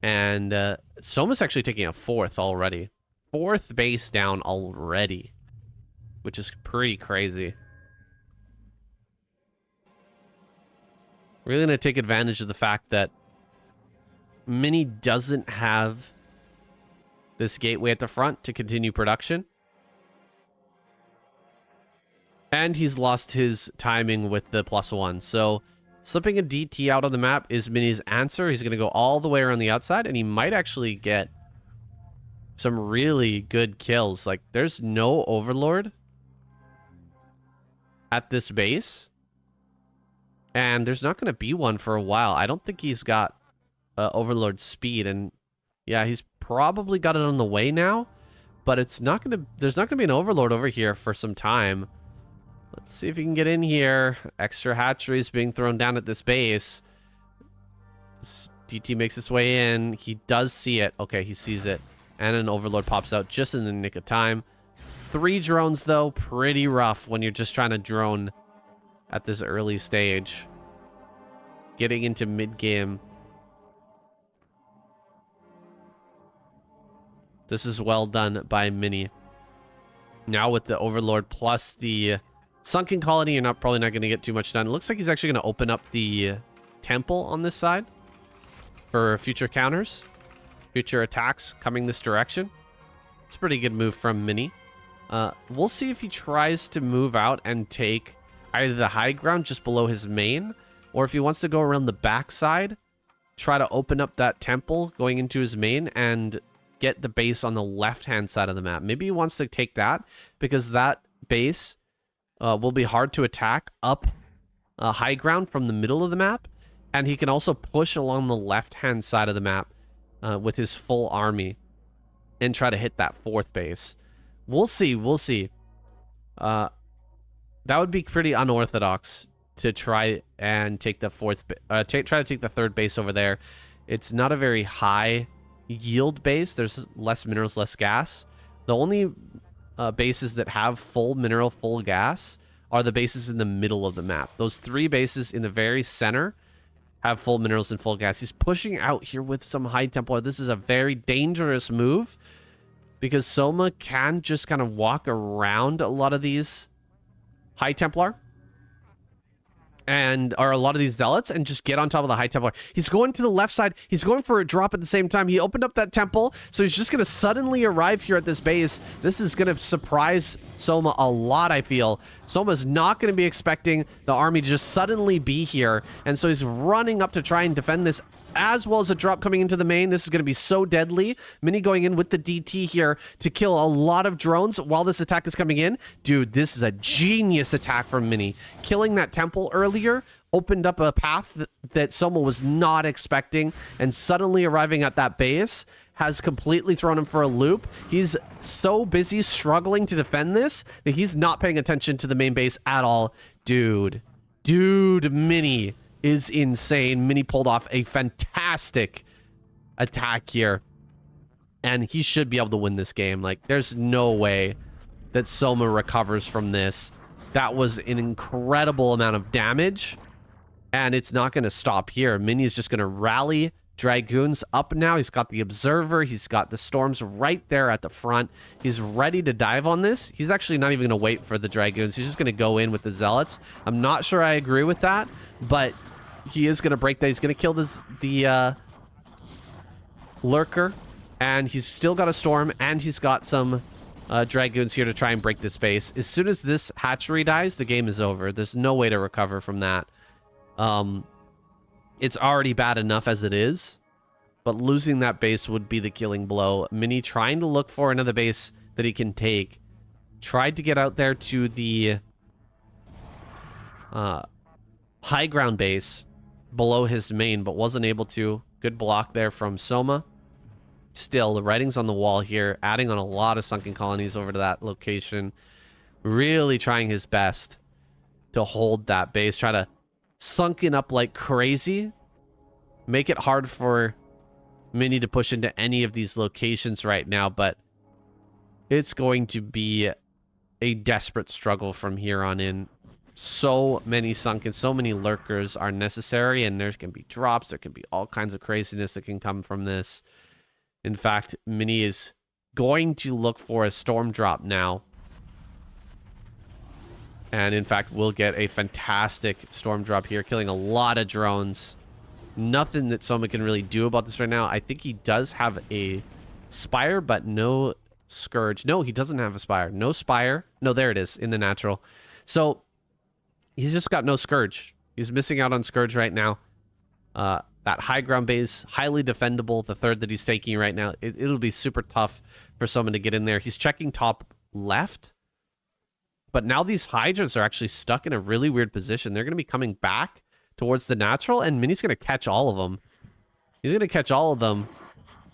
And Soma's actually taking a 4th already. 4th base down already, which is pretty crazy. Really going to take advantage of the fact that Mini doesn't have this gateway at the front to continue production. And he's lost his timing with the +1. So slipping a DT out on the map is Mini's answer. He's going to go all the way around the outside, and he might actually get some really good kills. Like, there's no Overlord at this base. And there's not going to be one for a while. I don't think he's got Overlord speed. And yeah, he's probably got it on the way now. But it's not going to... There's not going to be an Overlord over here for some time. Let's see if he can get in here. Extra hatcheries being thrown down at this base. DT makes his way in. He does see it. Okay, he sees it. And an Overlord pops out just in the nick of time. 3 drones, though. Pretty rough when you're just trying to drone at this early stage. Getting into mid-game. This is well done by Mini. Now with the Overlord plus the Sunken Colony, you're probably not going to get too much done. It looks like he's actually going to open up the temple on this side for future counters, future attacks coming this direction. It's a pretty good move from Mini. We'll see if he tries to move out and take either the high ground just below his main, or if he wants to go around the backside, try to open up that temple going into his main and get the base on the left-hand side of the map. Maybe he wants to take that because that base will be hard to attack up high ground from the middle of the map, and he can also push along the left-hand side of the map with his full army and try to hit that 4th base. We'll see. We'll see. That would be pretty unorthodox to try and take the try to take the 3rd base over there. It's not a very high yield base. There's less minerals, less gas. The only bases that have full mineral, full gas are the bases in the middle of the map. Those 3 bases in the very center have full minerals and full gas. He's pushing out here with some high Templar. This is a very dangerous move because Soma can just kind of walk around a lot of these high Templar and are a lot of these zealots and just get on top of the high Templar. He's going to the left side. He's going for a drop at the same time. He opened up that temple, so he's just going to suddenly arrive here at this base. This is going to surprise Soma a lot, I feel. Soma's not going to be expecting the army to just suddenly be here, and so he's running up to try and defend this, as well as a drop coming into the main. This is going to be so deadly. Mini going in with the DT here to kill a lot of drones while this attack is coming in. Dude, this is a genius attack from Mini. Killing that temple earlier opened up a path that Soma was not expecting, and suddenly arriving at that base has completely thrown him for a loop. He's so busy struggling to defend this that he's not paying attention to the main base at all. Dude, Mini is insane. Mini pulled off a fantastic attack here, and he should be able to win this game. Like, there's no way that Soma recovers from this. That was an incredible amount of damage, and it's not going to stop here. Mini is just going to rally Dragoons up now. He's got the Observer. He's got the Storms right there at the front. He's ready to dive on this. He's actually not even going to wait for the Dragoons. He's just going to go in with the Zealots. I'm not sure I agree with that, but he is going to break that. He's going to kill the Lurker, and he's still got a Storm, and he's got some Dragoons here to try and break this base. As soon as this hatchery dies, the game is over. There's no way to recover from that. It's already bad enough as it is, but losing that base would be the killing blow. Mini trying to look for another base that he can take. Tried to get out there to the high ground base below his main, but wasn't able to. Good block there from Soma. Still, the writing's on the wall here, adding on a lot of sunken colonies over to that location. Really trying his best to hold that base. Try to sunken up like crazy. Make it hard for Mini to push into any of these locations right now, but it's going to be a desperate struggle from here on in. So many sunken, so many lurkers are necessary, and there can be drops. There can be all kinds of craziness that can come from this. In fact, Mini is going to look for a storm drop now. And in fact, we'll get a fantastic storm drop here, killing a lot of drones. Nothing that Soma can really do about this right now. I think he does have a Spire, but no Scourge. No, he doesn't have a Spire. No Spire. No, there it is in the natural. So he's just got no Scourge. He's missing out on Scourge right now. That high ground base, highly defendable. The third that he's taking right now, it'll be super tough for someone to get in there. He's checking top left. But now these Hydras are actually stuck in a really weird position. They're going to be coming back towards the natural, and Mini's going to catch all of them. He's going to catch all of them.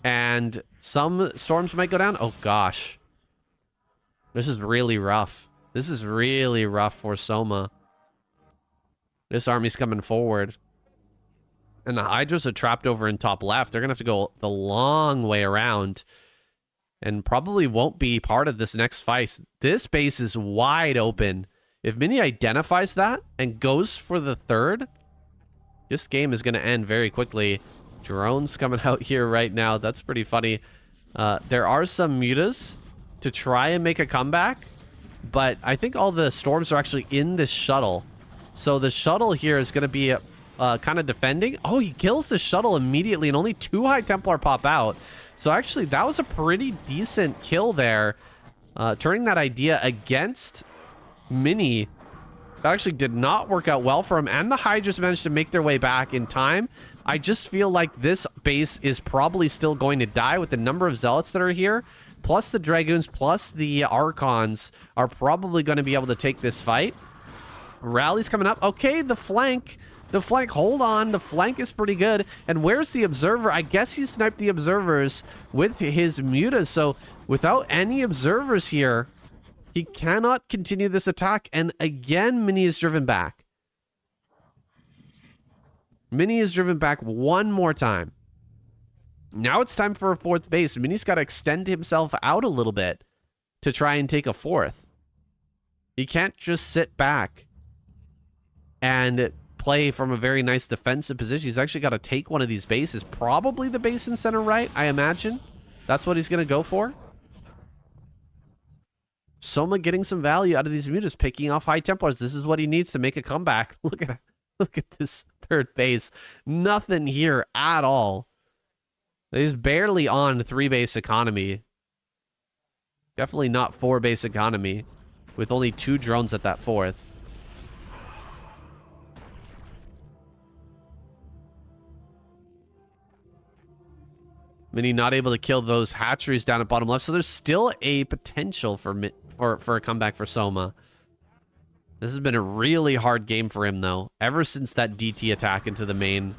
And some storms might go down. Oh, gosh. This is really rough. This is really rough for Soma. This army's coming forward. And the Hydras are trapped over in top left. They're going to have to go the long way around. And probably won't be part of this next fight. This base is wide open. If Mini identifies that and goes for the third, this game is going to end very quickly. Drones coming out here right now. That's pretty funny. There are some mutas to try and make a comeback, but I think all the storms are actually in this shuttle. So the shuttle here is going to be kind of defending. Oh, he kills the shuttle immediately, and only 2 High Templar pop out. So actually, that was a pretty decent kill there. Turning that idea against Mini. That actually did not work out well for him, and the Hydras managed to make their way back in time. I just feel like this base is probably still going to die with the number of Zealots that are here, plus the Dragoons, plus the Archons are probably going to be able to take this fight. Rally's coming up. Okay, the flank. The flank, hold on. The flank is pretty good. And where's the Observer? I guess he sniped the Observers with his mutas. So without any Observers here, he cannot continue this attack. And again, Mini is driven back. Mini is driven back one more time. Now it's time for a fourth base. Mini's got to extend himself out a little bit to try and take a fourth. He can't just sit back and play from a very nice defensive position. He's actually got to take one of these bases. Probably the base in center right, I imagine. That's what he's going to go for. Soma getting some value out of these mutas, picking off High Templars. This is what he needs to make a comeback. Look at this third base. Nothing here at all. He's barely on 3 base economy. Definitely not 4 base economy with only 2 drones at that fourth. Mini not able to kill those hatcheries down at bottom left, so there's still a potential for a comeback for Soma. This has been a really hard game for him, though. Ever since that DT attack into the main,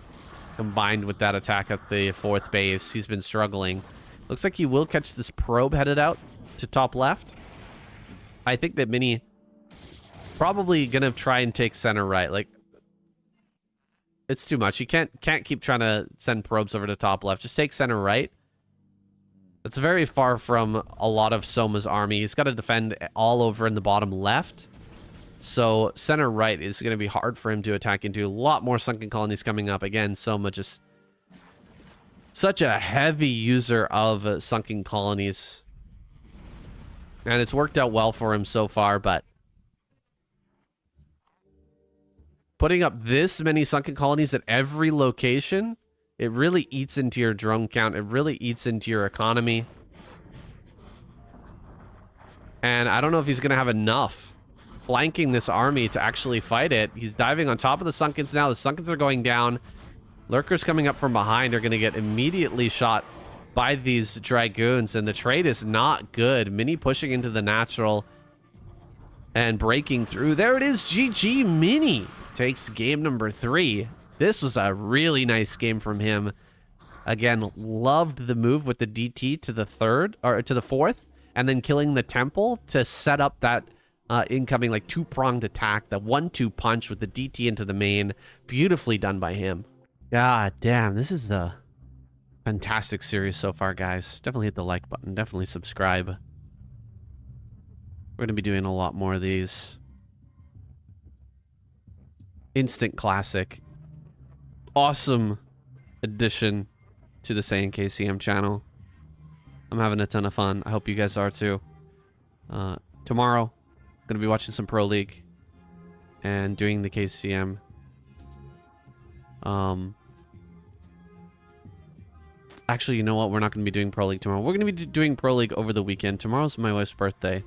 combined with that attack at the fourth base, he's been struggling. Looks like he will catch this probe headed out to top left. I think that Mini probably gonna try and take center right. Like, it's too much. You can't keep trying to send probes over to top left. Just take center right. That's very far from a lot of Soma's army. He's got to defend all over in the bottom left. So center right is going to be hard for him to attack into. A lot more sunken colonies coming up. Again, Soma just such a heavy user of sunken colonies. And it's worked out well for him so far, but putting up this many sunken colonies at every location, it really eats into your drone count. It really eats into your economy. And I don't know if he's going to have enough flanking this army to actually fight it. He's diving on top of the sunkens now. The sunkens are going down. Lurkers coming up from behind are going to get immediately shot by these Dragoons. And the trade is not good. Mini pushing into the natural and breaking through. There it is. GG. Mini takes game number 3. This was a really nice game from him. Again, loved the move with the DT to the third, or to the fourth, and then killing the temple to set up that incoming like 2-pronged attack, the 1-2 punch with the DT into the main. Beautifully done by him. God damn, this is Fantastic series so far, guys. Definitely hit the like button. Definitely subscribe. We're going to be doing a lot more of these. Instant classic. Awesome addition to the Say KCM channel. I'm having a ton of fun. I hope you guys are too. Tomorrow, going to be watching some Pro League and doing the KCM. Actually, you know what? We're not going to be doing Pro League tomorrow. We're going to be doing Pro League over the weekend. Tomorrow's my wife's birthday.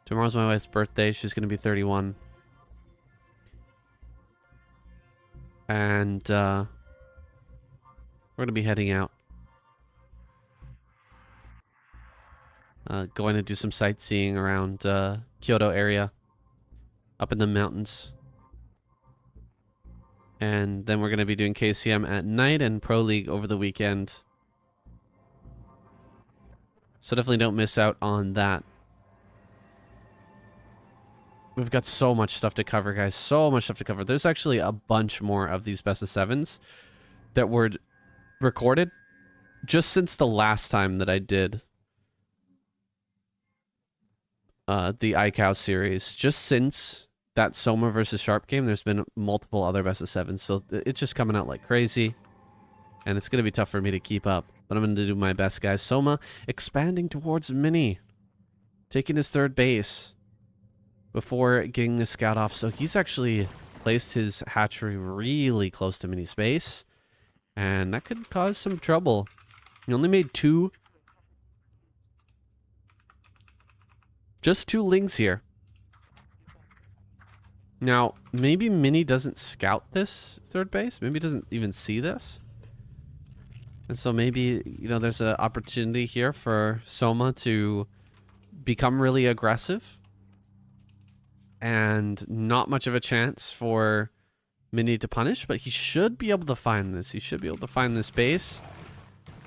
Tomorrow's my wife's birthday. She's going to be 31. And we're going to be heading out. Going to do some sightseeing around Kyoto area. Up in the mountains. And then we're going to be doing KCM at night and Pro League over the weekend. So definitely don't miss out on that. We've got so much stuff to cover, guys. So much stuff to cover. There's actually a bunch more of these best of sevens that were recorded just since the last time that I did the icow series. Just since that Soma versus Sharp game, there's been multiple other best of sevens. So it's just coming out like crazy. And it's going to be tough for me to keep up. But I'm going to do my best, guys. Soma expanding towards Mini. Taking his third base before getting the scout off. So he's actually placed his hatchery really close to Mini space. And that could cause some trouble. He only made two. Just two lings here. Now, maybe Mini doesn't scout this third base. Maybe doesn't even see this. And so maybe, you know, there's an opportunity here for Soma to become really aggressive. And not much of a chance for Mini to punish, but he should be able to find this. He should be able to find this base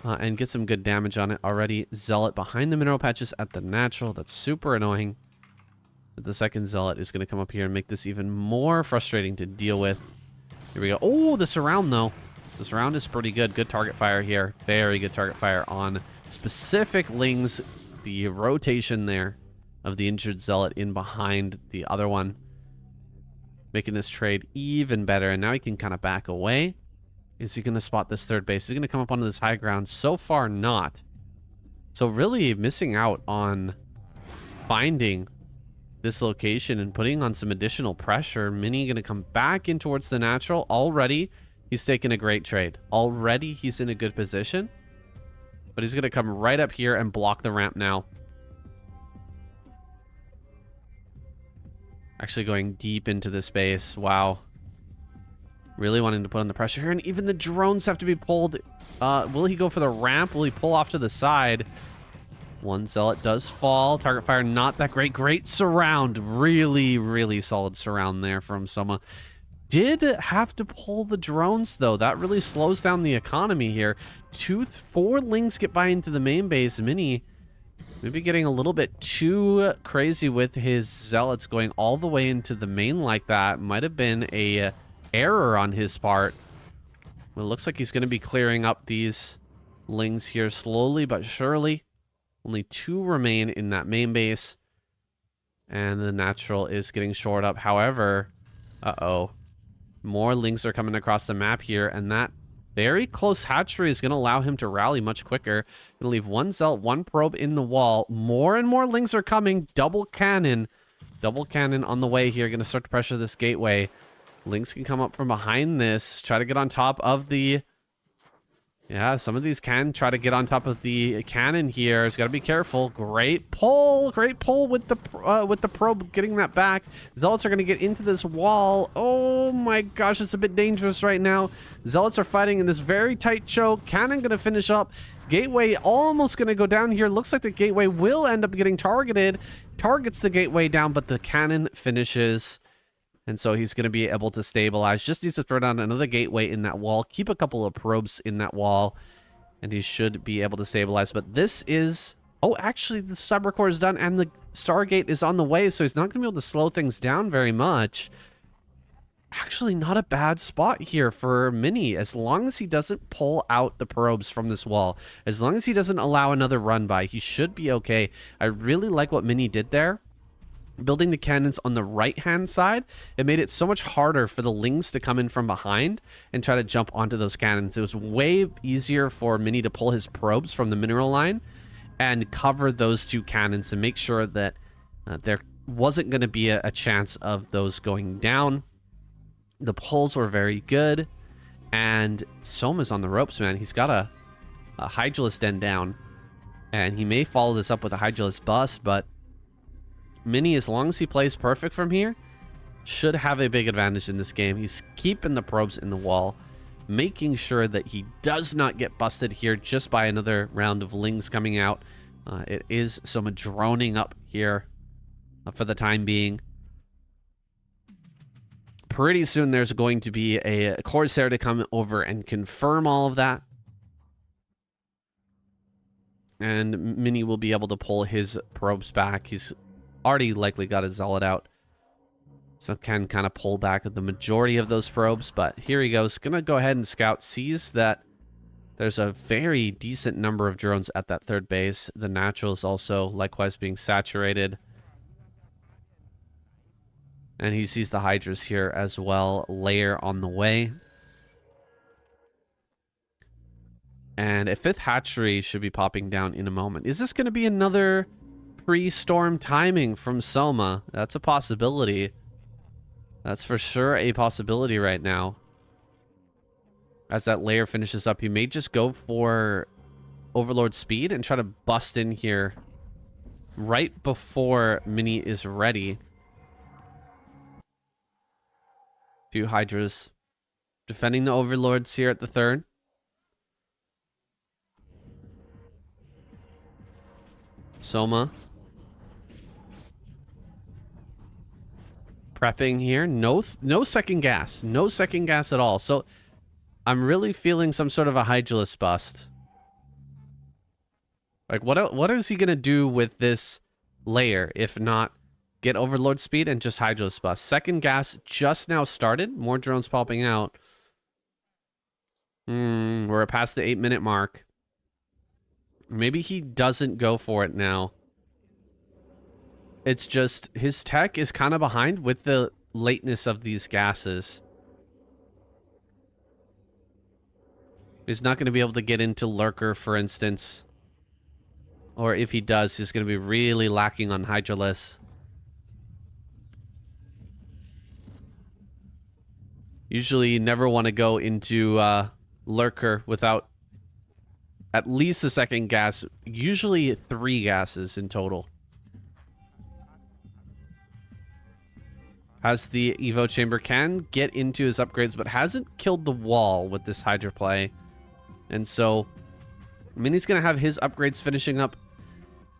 and get some good damage on it already. Zealot behind the mineral patches at the natural. That's super annoying. The second Zealot is going to come up here and make this even more frustrating to deal with. Here we go. Oh, the surround, though. The surround is pretty good. Good target fire here. Very good target fire on specific lings. The rotation there of the injured Zealot in behind the other one. Making this trade even better. And now he can kind of back away. Is he going to spot this third base? Is he going to come up onto this high ground? So far, not. So really missing out on finding this location and putting on some additional pressure. Mini going to come back in towards the natural. Already, he's taking a great trade. Already, he's in a good position. But he's going to come right up here and block the ramp now. Actually going deep into the space. Wow. Really wanting to put on the pressure here. And even the drones have to be pulled. Will he go for the ramp? Will he pull off to the side? One Zealot does fall. Target fire not that great. Great surround. Really, really solid surround there from Soma. Did have to pull the drones, though. That really slows down the economy here. 4 lings get by into the main base. Mini maybe getting a little bit too crazy with his Zealots going all the way into the main like that. Might have been a error on his part. Well, it looks like he's going to be clearing up these lings here slowly but surely. Only 2 remain in that main base. And the natural is getting shored up. However, more lings are coming across the map here. And that very close hatchery is going to allow him to rally much quicker. Going to leave 1 Zealot, 1 probe in the wall. More and more lings are coming. Double cannon. Double cannon on the way here. Going to start to pressure this gateway. Lings can come up from behind this. Try to get on top of the... Yeah, some of these can try to get on top of the cannon here. It's got to be careful. Great pull with the probe, getting that back. Zealots are going to get into this wall. Oh my gosh, it's a bit dangerous right now. Zealots are fighting in this very tight choke. Cannon going to finish up. Gateway almost going to go down here. Looks like the gateway will end up getting targeted. Targets the gateway down, but the cannon finishes. And so he's going to be able to stabilize. Just needs to throw down another gateway in that wall. Keep a couple of probes in that wall. And he should be able to stabilize. But this is... Oh, actually, the cyber core is done. And the Stargate is on the way. So he's not going to be able to slow things down very much. Actually, actually not a bad spot here for Mini. As long as he doesn't pull out the probes from this wall, as long as he doesn't allow another run by, he should be okay. I really like what Mini did there. Building the cannons on the right-hand side, it made it so much harder for the Lings to come in from behind and try to jump onto those cannons. It was way easier for Mini to pull his probes from the mineral line and cover those two cannons and make sure that there wasn't going to be a chance of those going down. The pulls were very good, and Soma's on the ropes, man. He's got a Hydralisk den down, and he may follow this up with a Hydralisk bust, but Mini, as long as he plays perfect from here, should have a big advantage in this game. He's keeping the probes in the wall, making sure that he does not get busted here just by another round of Lings coming out. It is Soma droning up here for the time being. Pretty soon there's going to be a Corsair to come over and confirm all of that. And Mini will be able to pull his probes back. He's already likely got a Zealot out, so can kind of pull back the majority of those probes. But here he goes, gonna go ahead and scout, sees that there's a very decent number of drones at that third base. The natural is also likewise being saturated, and he sees the Hydras here as well, layer on the way. And a 5th hatchery should be popping down in a moment. Is this going to be another pre-storm timing from Soma? That's a possibility. That's for sure a possibility right now. As that layer finishes up, he may just go for Overlord speed and try to bust in here right before Mini is ready. 2 Hydras defending the Overlords here at the third. Soma prepping here. No second gas. No second gas at all. So I'm really feeling some sort of a Hydralisk bust. Like, what is he going to do with this layer if not get Overlord speed and just Hydralisk bust? Second gas just now started. More drones popping out. We're past the 8-minute mark. Maybe he doesn't go for it now. It's just his tech is kind of behind with the lateness of these gases. He's not going to be able to get into Lurker, for instance. Or if he does, he's going to be really lacking on Hydralisk. Usually you never want to go into Lurker without at least a second gas. Usually 3 gases in total. As the Evo Chamber can get into his upgrades, but hasn't killed the wall with this Hydra play. And so, Mini's going to have his upgrades finishing up.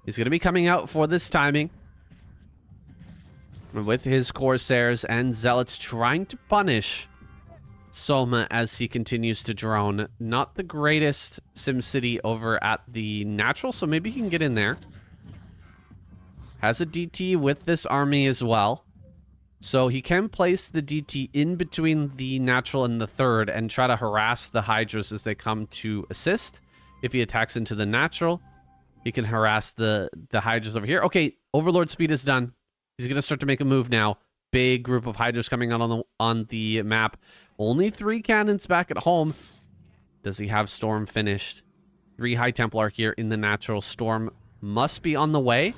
He's going to be coming out for this timing with his Corsairs and Zealots trying to punish Soma as he continues to drone. Not the greatest SimCity over at the natural, so maybe he can get in there. Has a DT with this army as well. So he can place the DT in between the natural and the third and try to harass the Hydras as they come to assist. If he attacks into the natural, he can harass the Hydras over here. Okay, Overlord speed is done. He's going to start to make a move now. Big group of Hydras coming out on the map. Only 3 cannons back at home. Does he have Storm finished? 3 High Templar here in the natural. Storm must be on the way.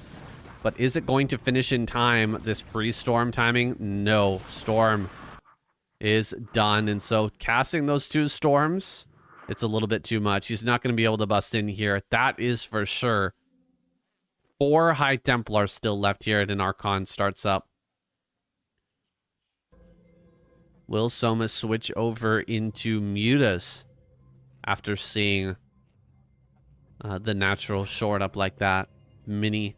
But is it going to finish in time, this pre-storm timing? No. Storm is done. And so casting those 2 storms, it's a little bit too much. He's not going to be able to bust in here. That is for sure. 4 High Templars still left here, and an Archon starts up. Will Soma switch over into Mutas after seeing the natural short up like that? Mini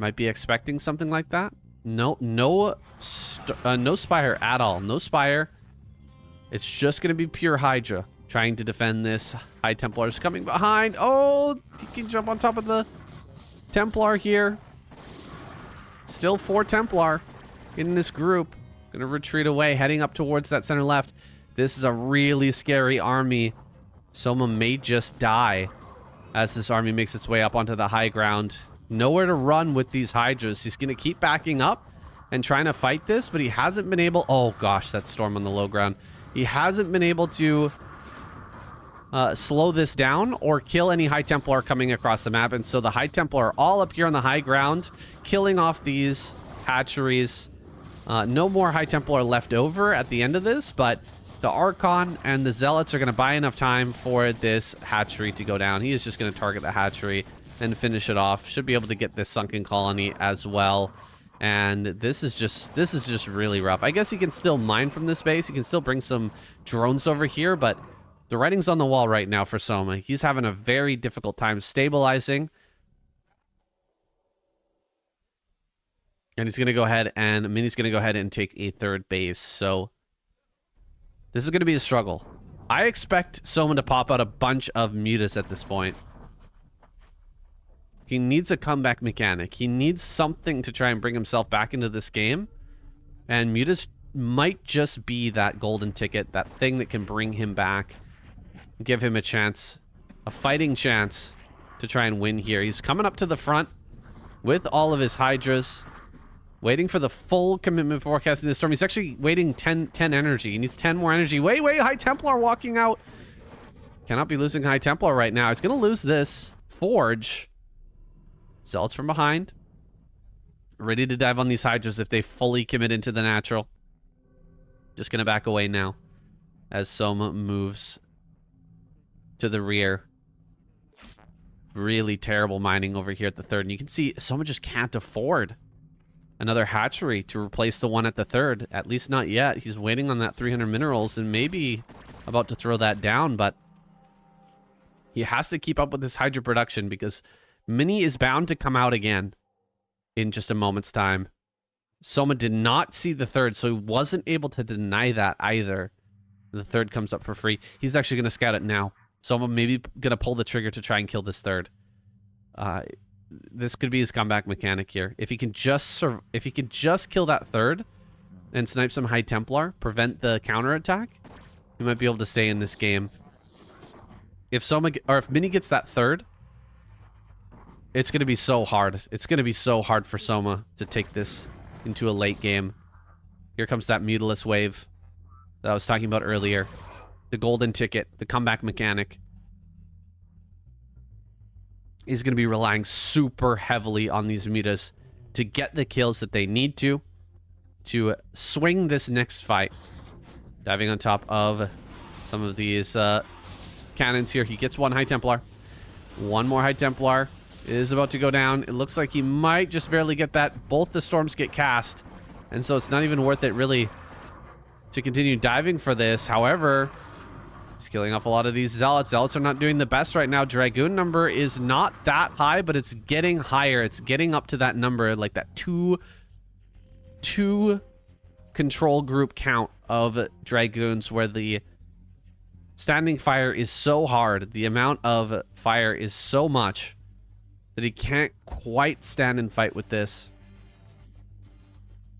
might be expecting something like that. No Spire at all. No Spire. It's just going to be pure Hydra trying to defend this. High Templar's coming behind. Oh, he can jump on top of the Templar here. Still 4 Templar in this group. Gonna retreat away, heading up towards that center left. This is a really scary army. Soma may just die as this army makes its way up onto the high ground. Nowhere to run with these Hydras. He's gonna keep backing up and trying to fight this, but he hasn't been able... Oh gosh, that storm on the low ground. He hasn't been able to slow this down or kill any High Templar coming across the map, and so the High Templar are all up here on the high ground, killing off these hatcheries. No more High Templar left over at the end of this, but the Archon and the Zealots are going to buy enough time for this hatchery to go down. He is just going to target the hatchery and finish it off. Should be able to get this sunken colony as well. And this is just really rough. I guess he can still mine from this base. He can still bring some drones over here, but the writing's on the wall right now for Soma. He's having a very difficult time stabilizing. And he's going to go ahead and Mini's going to go ahead and take a third base. So this is going to be a struggle. I expect Soma to pop out a bunch of mutas at this point. He needs a comeback mechanic. He needs something to try and bring himself back into this game. And mutas might just be that golden ticket, that thing that can bring him back. Give him a chance, a fighting chance to try and win here. He's coming up to the front with all of his Hydras, waiting for the full commitment forecasting this storm. He's actually waiting 10 energy. He needs 10 more energy. Wait, High Templar walking out. Cannot be losing High Templar right now. He's going to lose this Forge. Zealots from behind. Ready to dive on these Hydras if they fully commit into the natural. Just going to back away now as Soma moves to the rear. Really terrible mining over here at the third. And you can see Soma just can't afford another hatchery to replace the one at the third. At least not yet. He's waiting on that 300 minerals and maybe about to throw that down, but he has to keep up with this Hydra production because Mini is bound to come out again in just a moment's time. Soma did not see the third, so he wasn't able to deny that either. The third comes up for free. He's actually going to scout it now. Soma maybe going to pull the trigger to try and kill this third. This could be his comeback mechanic here. If he can just kill that third and snipe some High Templar, prevent the counterattack, he might be able to stay in this game. If Mini gets that third, it's going to be so hard. It's going to be so hard for Soma to take this into a late game. Here comes that Mutilus wave that I was talking about earlier. The golden ticket, the comeback mechanic. He's going to be relying super heavily on these mutas to get the kills that they need to swing this next fight. Diving on top of some of these cannons here. He gets one High Templar. One more High Templar is about to go down. It looks like he might just barely get that. Both the storms get cast, and so it's not even worth it really to continue diving for this. However, he's killing off a lot of these Zealots. Zealots are not doing the best right now. Dragoon number is not that high, but it's getting higher. It's getting up to that number, like that two control group count of Dragoons, where the standing fire is so hard. The amount of fire is so much that he can't quite stand and fight with this.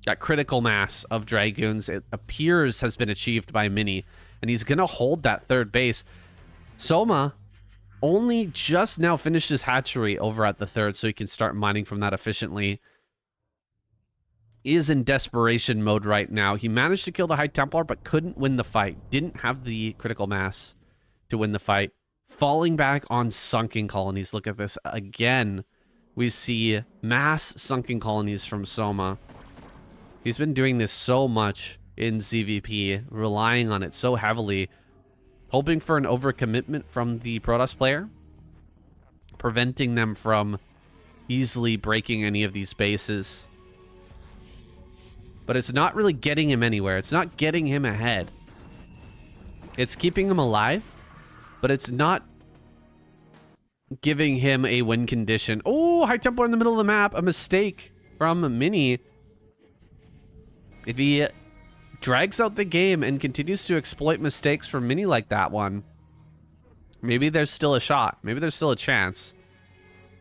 That critical mass of Dragoons, it appears, has been achieved by Mini, and he's going to hold that third base. Soma only just now finished his hatchery over at the third, so he can start mining from that efficiently. He is in desperation mode right now. He managed to kill the High Templar, but couldn't win the fight. Didn't have the critical mass to win the fight. Falling back on sunken colonies. Look at this. Again, we see mass sunken colonies from Soma. He's been doing this so much in ZVP, relying on it so heavily, hoping for an overcommitment from the Protoss player, preventing them from easily breaking any of these bases. But it's not really getting him anywhere. It's not getting him ahead. It's keeping him alive, but it's not giving him a win condition. Oh, High Templar in the middle of the map. A mistake from Mini. If he drags out the game and continues to exploit mistakes from Mini like that one, maybe there's still a shot. Maybe there's still a chance.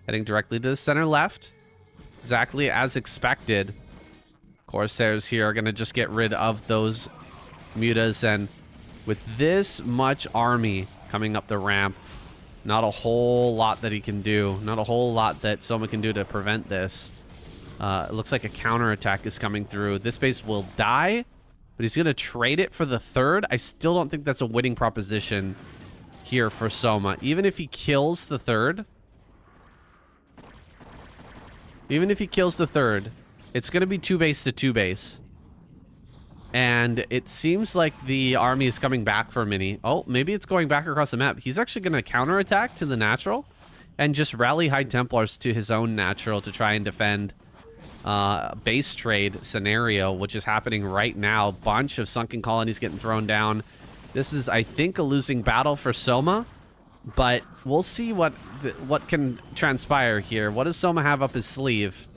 Heading directly to the center left. Exactly as expected. Corsairs here are going to just get rid of those mutas, and with this much army coming up the ramp, not a whole lot that he can do. Not a whole lot that Soma can do to prevent this. It looks like a counterattack is coming through. This base will die, but he's going to trade it for the third. I still don't think that's a winning proposition here for Soma. Even if he kills the third, it's going to be 2 base to 2 base. And it seems like the army is coming back for Mini. Oh, maybe it's going back across the map. He's actually going to counterattack to the natural and just rally High Templars to his own natural to try and defend base trade scenario, which is happening right now. Bunch of sunken colonies getting thrown down. This is, I think, a losing battle for Soma, but we'll see what can transpire here. What does Soma have up his sleeve?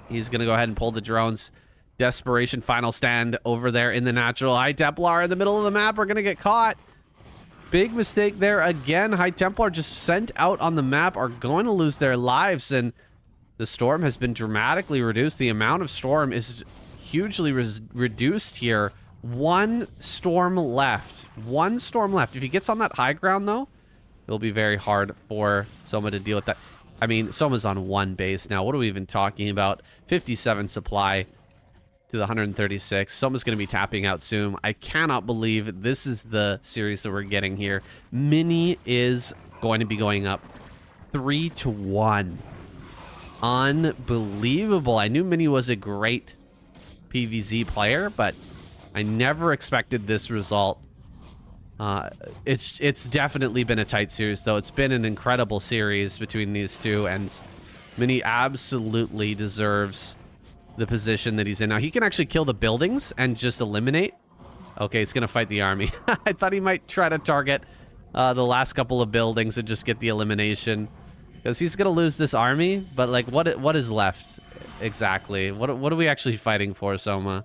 He's going to go ahead and pull the drones. Desperation final stand over there in the natural. High Templar in the middle of the map are going to get caught. Big mistake there again. High Templar just sent out on the map are going to lose their lives, and the storm has been dramatically reduced. The amount of storm is hugely reduced here. 1 storm left. 1 storm left. If he gets on that high ground, though, it'll be very hard for Soma to deal with that. I mean, Soma's on 1 base now. What are we even talking about? 57 supply to the 136. Soma's going to be tapping out soon. I cannot believe this is the series that we're getting here. Mini is going to be going up 3-1. Unbelievable. I knew Mini was a great PvZ player, but I never expected this result. It's definitely been a tight series, though. It's been an incredible series between these two, and Mini absolutely deserves the position that he's in. Now, he can actually kill the buildings and just eliminate. Okay, he's going to fight the army. I thought he might try to target the last couple of buildings and just get the elimination, because he's going to lose this army. But, like, what is left exactly? What are we actually fighting for, Soma?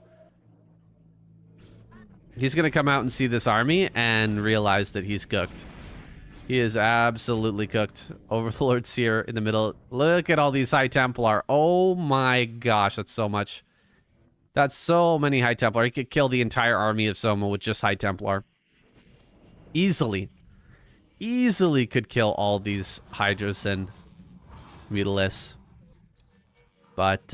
He's going to come out and see this army and realize that he's cooked. He is absolutely cooked. Overlord's here in the middle. Look at all these High Templar. Oh my gosh, that's so much. That's so many High Templar. He could kill the entire army of Soma with just High Templar. Easily. Easily could kill all these Hydras and Mutalisks. But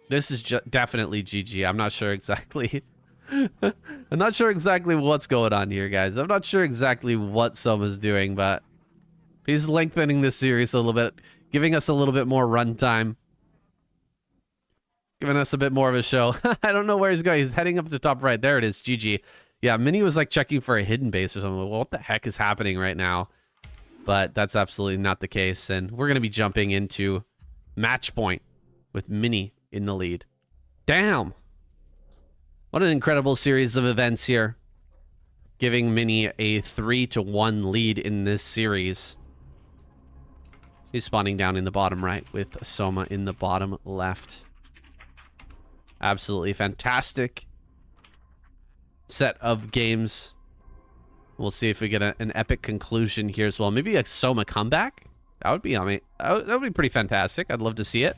this is definitely GG. I'm not sure exactly. I'm not sure exactly what's going on here, guys. I'm not sure exactly what Soma's doing, but he's lengthening this series a little bit, giving us a little bit more runtime, giving us a bit more of a show. I don't know where he's going. He's heading up to top right. There it is. GG. Yeah, Mini was like checking for a hidden base or something. Well, what the heck is happening right now? But that's absolutely not the case. And we're going to be jumping into match point with Mini in the lead. Damn. What an incredible series of events here. Giving Mini a 3-1 lead in this series. He's spawning down in the bottom right with Soma in the bottom left. Absolutely fantastic set of games. We'll see if we get an epic conclusion here as well. Maybe a Soma comeback? That would be, I mean, that would be pretty fantastic. I'd love to see it.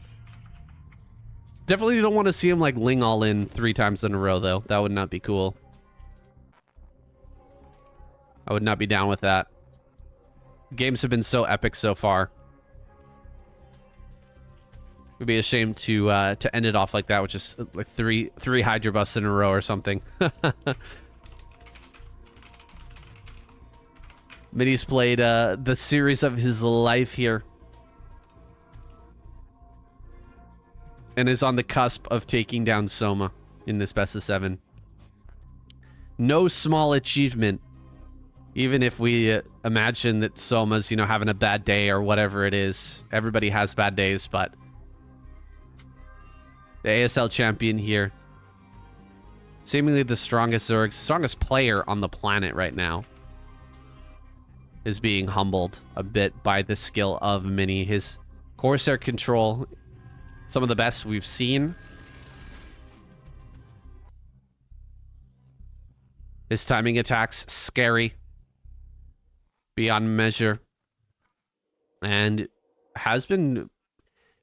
Definitely don't want to see him like Ling all in 3 times in a row, though. That would not be cool. I would not be down with that. Games have been so epic so far. It would be a shame to end it off like that, which is like three Hydra busts in a row or something. Mini's played the series of his life here. And is on the cusp of taking down Soma in this best of 7. No small achievement. Even if we imagine that Soma's, you know, having a bad day or whatever it is. Everybody has bad days, but the ASL champion here. Seemingly the strongest Zerg, strongest player on the planet right now, is being humbled a bit by the skill of Mini. His Corsair control, some of the best we've seen. His timing attacks, scary beyond measure. And has been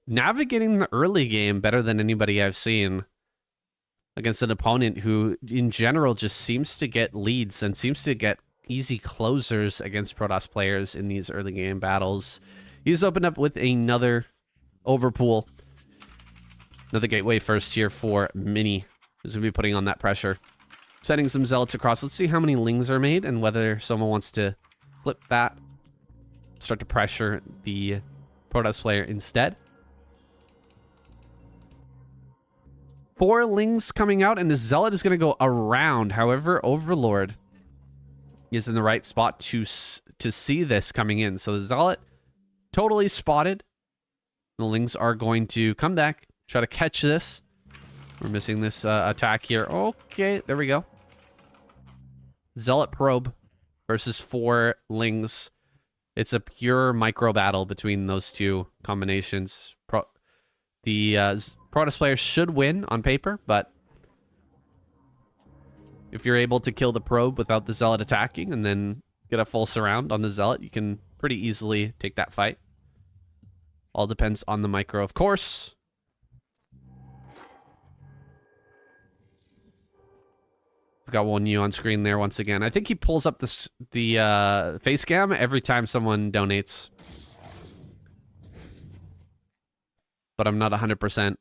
navigating the early game better than anybody I've seen against an opponent who, in general, just seems to get leads and seems to get easy closers against Protoss players in these early game battles. He's opened up with another overpool. Another gateway first here for Mini, who's going to be putting on that pressure. Sending some Zealots across. Let's see how many Lings are made and whether someone wants to flip that. Start to pressure the Protoss player instead. 4 Lings coming out, and the Zealot is going to go around. However, Overlord is in the right spot to see this coming in. So the Zealot totally spotted. The Lings are going to come back, try to catch this. We're missing this attack here. Okay, there we go. Zealot probe versus 4 Lings. It's a pure micro battle between those two combinations. The Protoss player should win on paper, but if you're able to kill the probe without the Zealot attacking and then get a full surround on the Zealot, you can pretty easily take that fight. All depends on the micro, of course. We've got one U on screen there once again. I think he pulls up the face cam every time someone donates. But I'm not 100%.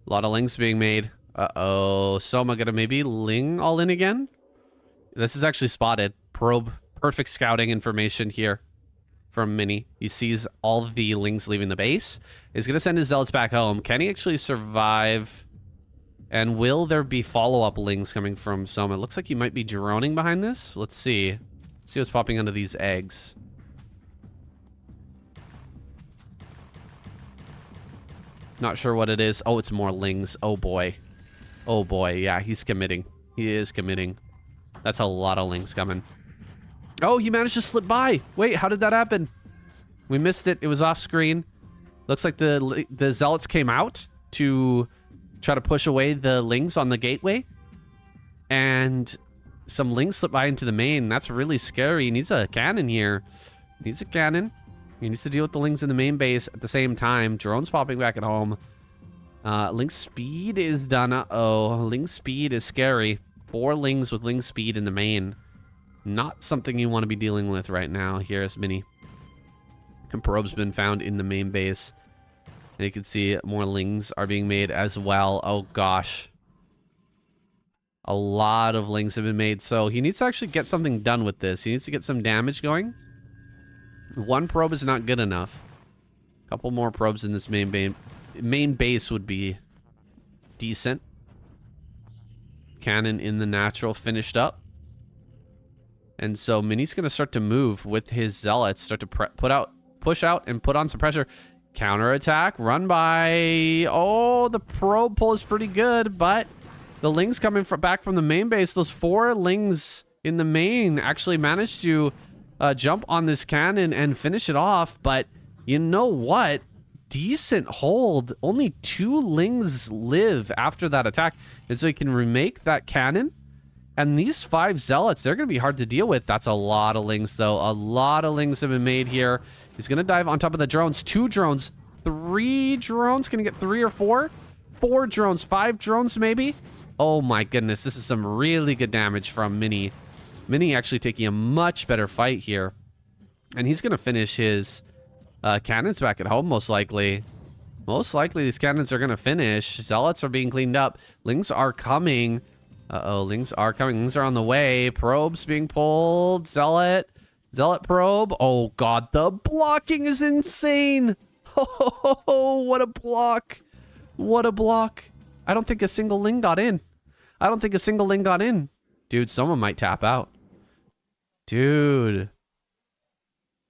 A lot of Lings being made. Uh-oh. Soma gonna maybe Ling all in again? This is actually spotted. Probe. Perfect scouting information here from Mini. He sees all of the Lings leaving the base. He's gonna send his Zealots back home. Can he actually survive? And will there be follow-up Lings coming from Soma? It looks like he might be droning behind this. Let's see. Let's see what's popping under these eggs. Not sure what it is. Oh, it's more Lings. Oh, boy. Oh, boy. Yeah, he's committing. He is committing. That's a lot of Lings coming. Oh, he managed to slip by. Wait, how did that happen? We missed it. It was off screen. Looks like the Zealots came out to try to push away the Lings on the gateway. And some Lings slipped by into the main. That's really scary. He needs a cannon here. He needs a cannon. He needs to deal with the Lings in the main base at the same time. Drones popping back at home. Ling speed is done. Uh-oh. Ling speed is scary. 4 Lings with Ling speed in the main. Not something you want to be dealing with right now here as Mini. And probe's been found in the main base. And you can see more Lings are being made as well. Oh, gosh. A lot of Lings have been made. So he needs to actually get something done with this. He needs to get some damage going. 1 probe is not good enough. A couple more probes in this main base would be decent. Cannon in the natural finished up. And so Mini's going to start to move with his Zealots. Start to push out and put on some pressure. Counterattack. Run by. Oh, the probe pull is pretty good. But the Lings coming back from the main base. Those 4 Lings in the main actually managed to jump on this cannon and finish it off. But you know what? Decent hold. Only 2 Lings live after that attack. And so he can remake that cannon. And these 5 Zealots, they're going to be hard to deal with. That's a lot of Lings, though. A lot of Lings have been made here. He's going to dive on top of the drones. 2 drones. 3 drones. Can he get 3 or 4? 4 drones. 5 drones, maybe? Oh, my goodness. This is some really good damage from Mini. Mini actually taking a much better fight here. And he's going to finish his cannons back at home, most likely. Most likely, these cannons are going to finish. Zealots are being cleaned up. Lings are coming. Uh-oh, Lings are coming. Lings are on the way. Probes being pulled. Zealot probe. Oh, God. The blocking is insane. Oh, what a block. What a block. I don't think a single Ling got in. Dude, someone might tap out. Dude.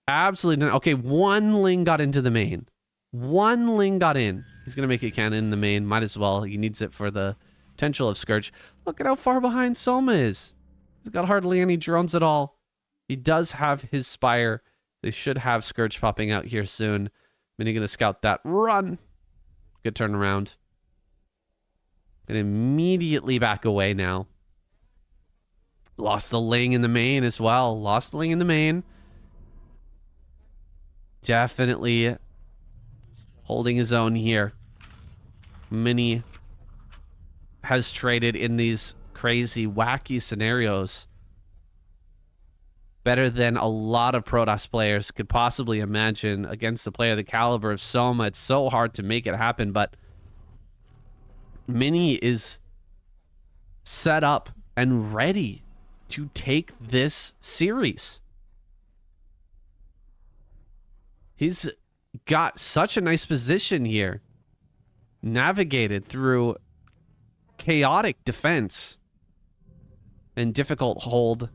Absolutely not. Okay, 1 Ling got into the main. 1 Ling got in. He's going to make a cannon in the main. Might as well. He needs it for the potential of Scourge. Look at how far behind Soma is. He's got hardly any drones at all. He does have his Spire. They should have Scourge popping out here soon. Mini going to scout that. Run. Good turnaround. Going to immediately back away now. Lost the Ling in the main as well. Lost the Ling in the main. Definitely holding his own here. Mini has traded in these crazy, wacky scenarios better than a lot of Protoss players could possibly imagine against a player the caliber of Soma. It's so hard to make it happen, but Mini is set up and ready to take this series. He's got such a nice position here. Navigated through chaotic defense and difficult hold.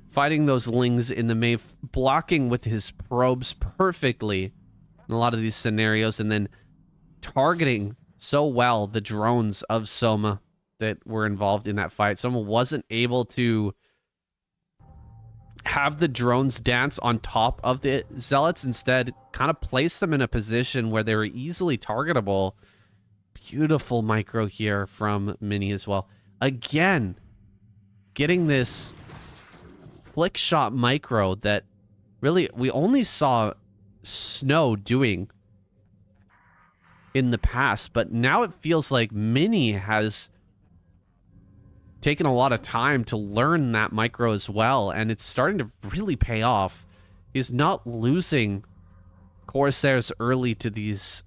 Fighting those Lings in the main, blocking with his probes perfectly in a lot of these scenarios, and then targeting so well the drones of Soma that were involved in that fight. Soma wasn't able to have the drones dance on top of the Zealots, instead kind of place them in a position where they were easily targetable. Beautiful micro here from Mini as well. Again, getting this flick shot micro that really we only saw Snow doing in the past, but now it feels like Mini has taken a lot of time to learn that micro as well, and it's starting to really pay off. He's not losing Corsairs early to these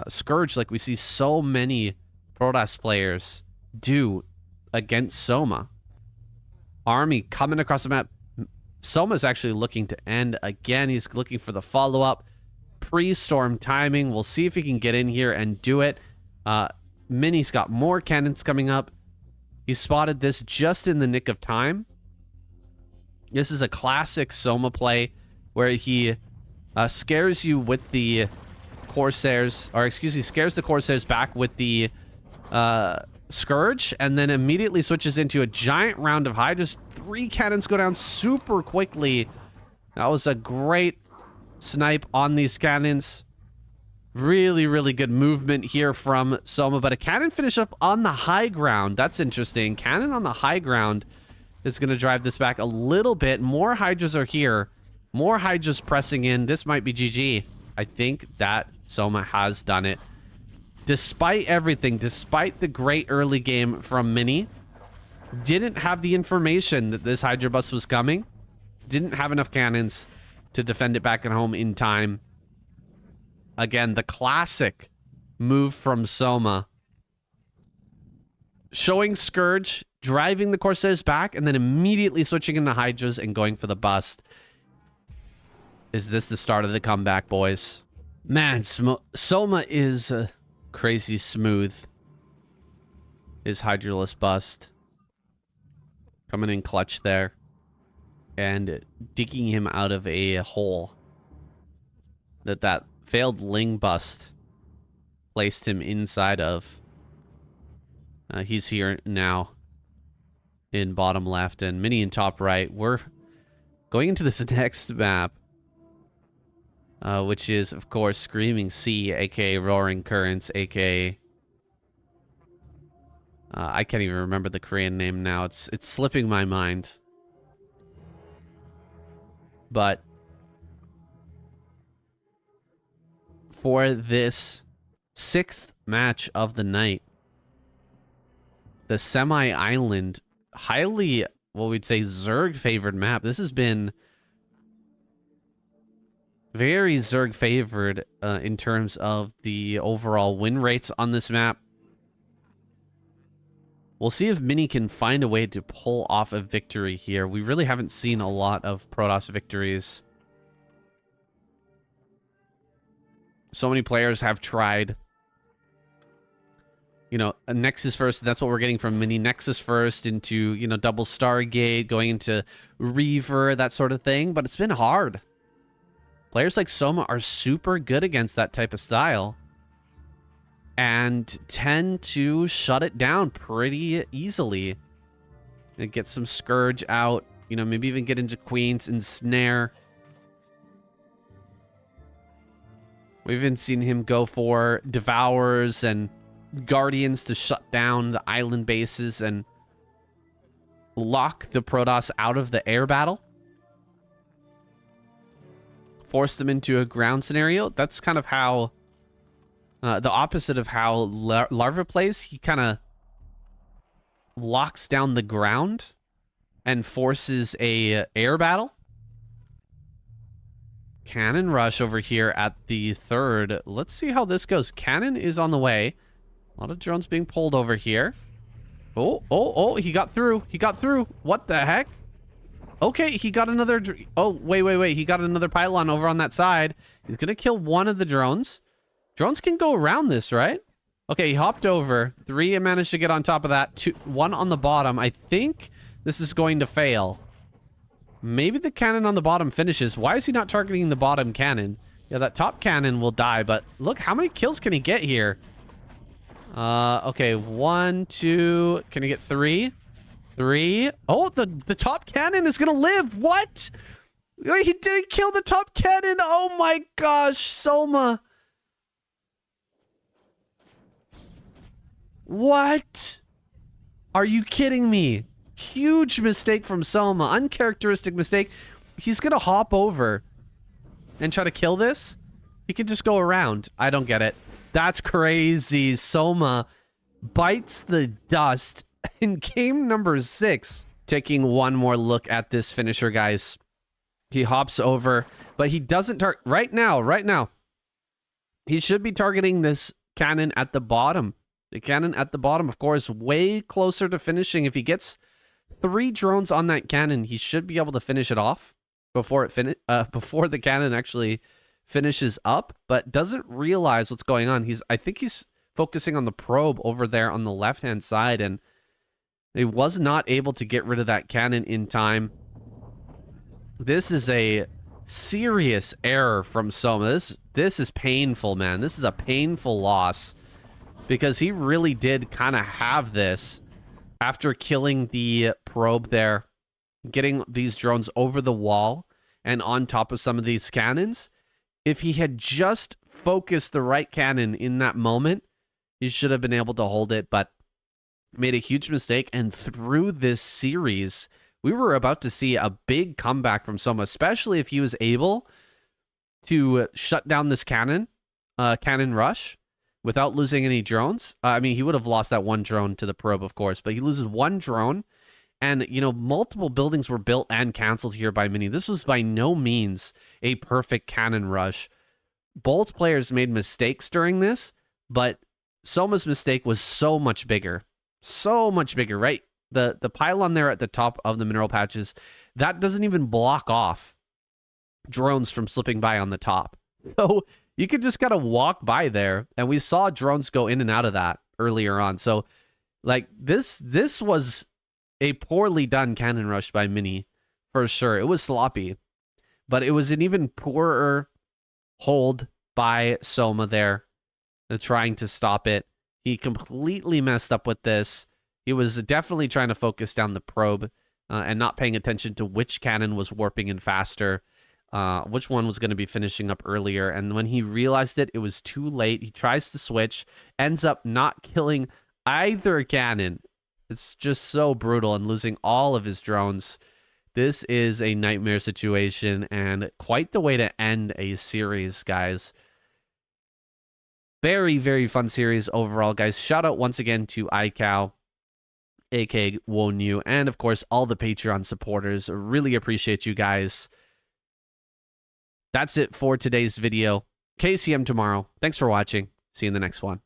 Scourge like we see so many Protoss players do against Soma. Army coming across the map. Soma's actually looking to end again. He's looking for the follow-up. Pre-storm timing. We'll see if he can get in here and do it. Mini's got more cannons coming up. He spotted this just in the nick of time. This is a classic Soma play where he scares you with the Corsairs, or excuse me, scares the Corsairs back with the Scourge, and then immediately switches into a giant round of Hydras. 3 cannons go down super quickly. That was a great snipe on these cannons. Really, really good movement here from Soma, but a cannon finish up on the high ground. That's interesting. Cannon on the high ground is going to drive this back a little bit. More Hydras are here. More Hydras pressing in. This might be GG. I think that Soma has done it. Despite everything, despite the great early game from Mini, didn't have the information that this Hydra bus was coming. Didn't have enough cannons to defend it back at home in time. Again, the classic move from Soma. Showing Scourge, driving the Corsairs back, and then immediately switching into Hydras and going for the bust. Is this the start of the comeback, boys? Man, Soma is crazy smooth. His Hydraless bust. Coming in clutch there. And digging him out of a hole that failed Ling bust placed him inside of. He's here now in bottom left and Mini in top right. We're going into this next map, which is, of course, Screaming Sea, aka Roaring Currents, aka... I can't even remember the Korean name now. It's slipping my mind. But for this 6th match of the night, the semi-island, highly, what we'd say, Zerg favored map. This has been very Zerg favored in terms of the overall win rates on this map. We'll see if Mini can find a way to pull off a victory here. We really haven't seen a lot of Protoss victories. So many players have tried, you know, a Nexus first. That's what we're getting from Mini. Nexus first into, you know, double Stargate, going into Reaver, that sort of thing. But it's been hard. Players like Soma are super good against that type of style and tend to shut it down pretty easily. And get some Scourge out, you know, maybe even get into Queens and Snare. We've even seen him go for Devours and Guardians to shut down the island bases and lock the Protoss out of the air battle. Force them into a ground scenario. That's kind of how, the opposite of how Larva plays. He kind of locks down the ground and forces a air battle. Cannon rush over here at the third. Let's see how this goes. Cannon is on the way. A lot of drones being pulled over here. Oh, he got through. He got through. What the heck? Okay, he got another... Oh, wait. He got another pylon over on that side. He's going to kill one of the drones. Drones can go around this, right? Okay, he hopped over. 3 and managed to get on top of that. 1 on the bottom. I think this is going to fail. Maybe the cannon on the bottom finishes. Why is he not targeting the bottom cannon? Yeah, that top cannon will die, but look, how many kills can he get here? Okay, 1, 2, can he get 3? 3. Oh, the top cannon is gonna live. What? He didn't kill the top cannon. Oh my gosh, Soma. What? Are you kidding me? Huge mistake from Soma. Uncharacteristic mistake. He's gonna hop over and try to kill this. He can just go around. I don't get it. That's crazy. Soma bites the dust in game number 6. Taking one more look at this finisher, guys. He hops over, but he doesn't target right now. He should be targeting this cannon at the bottom. The cannon at the bottom, of course, way closer to finishing. If he gets 3 drones on that cannon, he should be able to finish it off before before the cannon actually finishes up, but doesn't realize what's going on. I think he's focusing on the probe over there on the left-hand side, and he was not able to get rid of that cannon in time. This is a serious error from Soma. This is painful, man. This is a painful loss because he really did kind of have this. After killing the probe there, getting these drones over the wall and on top of some of these cannons, if he had just focused the right cannon in that moment, he should have been able to hold it, but made a huge mistake. And through this series, we were about to see a big comeback from Soma, especially if he was able to shut down this cannon rush without losing any drones. I mean, he would have lost that 1 drone to the probe, of course, but he loses 1 drone. And, you know, multiple buildings were built and canceled here by Mini. This was by no means a perfect cannon rush. Both players made mistakes during this, but Soma's mistake was so much bigger. So much bigger, right? The pylon there at the top of the mineral patches, that doesn't even block off drones from slipping by on the top. So you could just kind of walk by there, and we saw drones go in and out of that earlier on. So, like, this was a poorly done cannon rush by Mini, for sure. It was sloppy, but it was an even poorer hold by Soma there, trying to stop it. He completely messed up with this. He was definitely trying to focus down the probe and not paying attention to which cannon was warping in faster. Which one was going to be finishing up earlier. And when he realized it was too late. He tries to switch, ends up not killing either cannon. It's just so brutal, and losing all of his drones. This is a nightmare situation and quite the way to end a series, guys. Very, very fun series overall, guys. Shout out once again to icow, aka Wonyu, and of course all the Patreon supporters. Really appreciate you guys. That's it for today's video. KCM tomorrow. Thanks for watching. See you in the next one.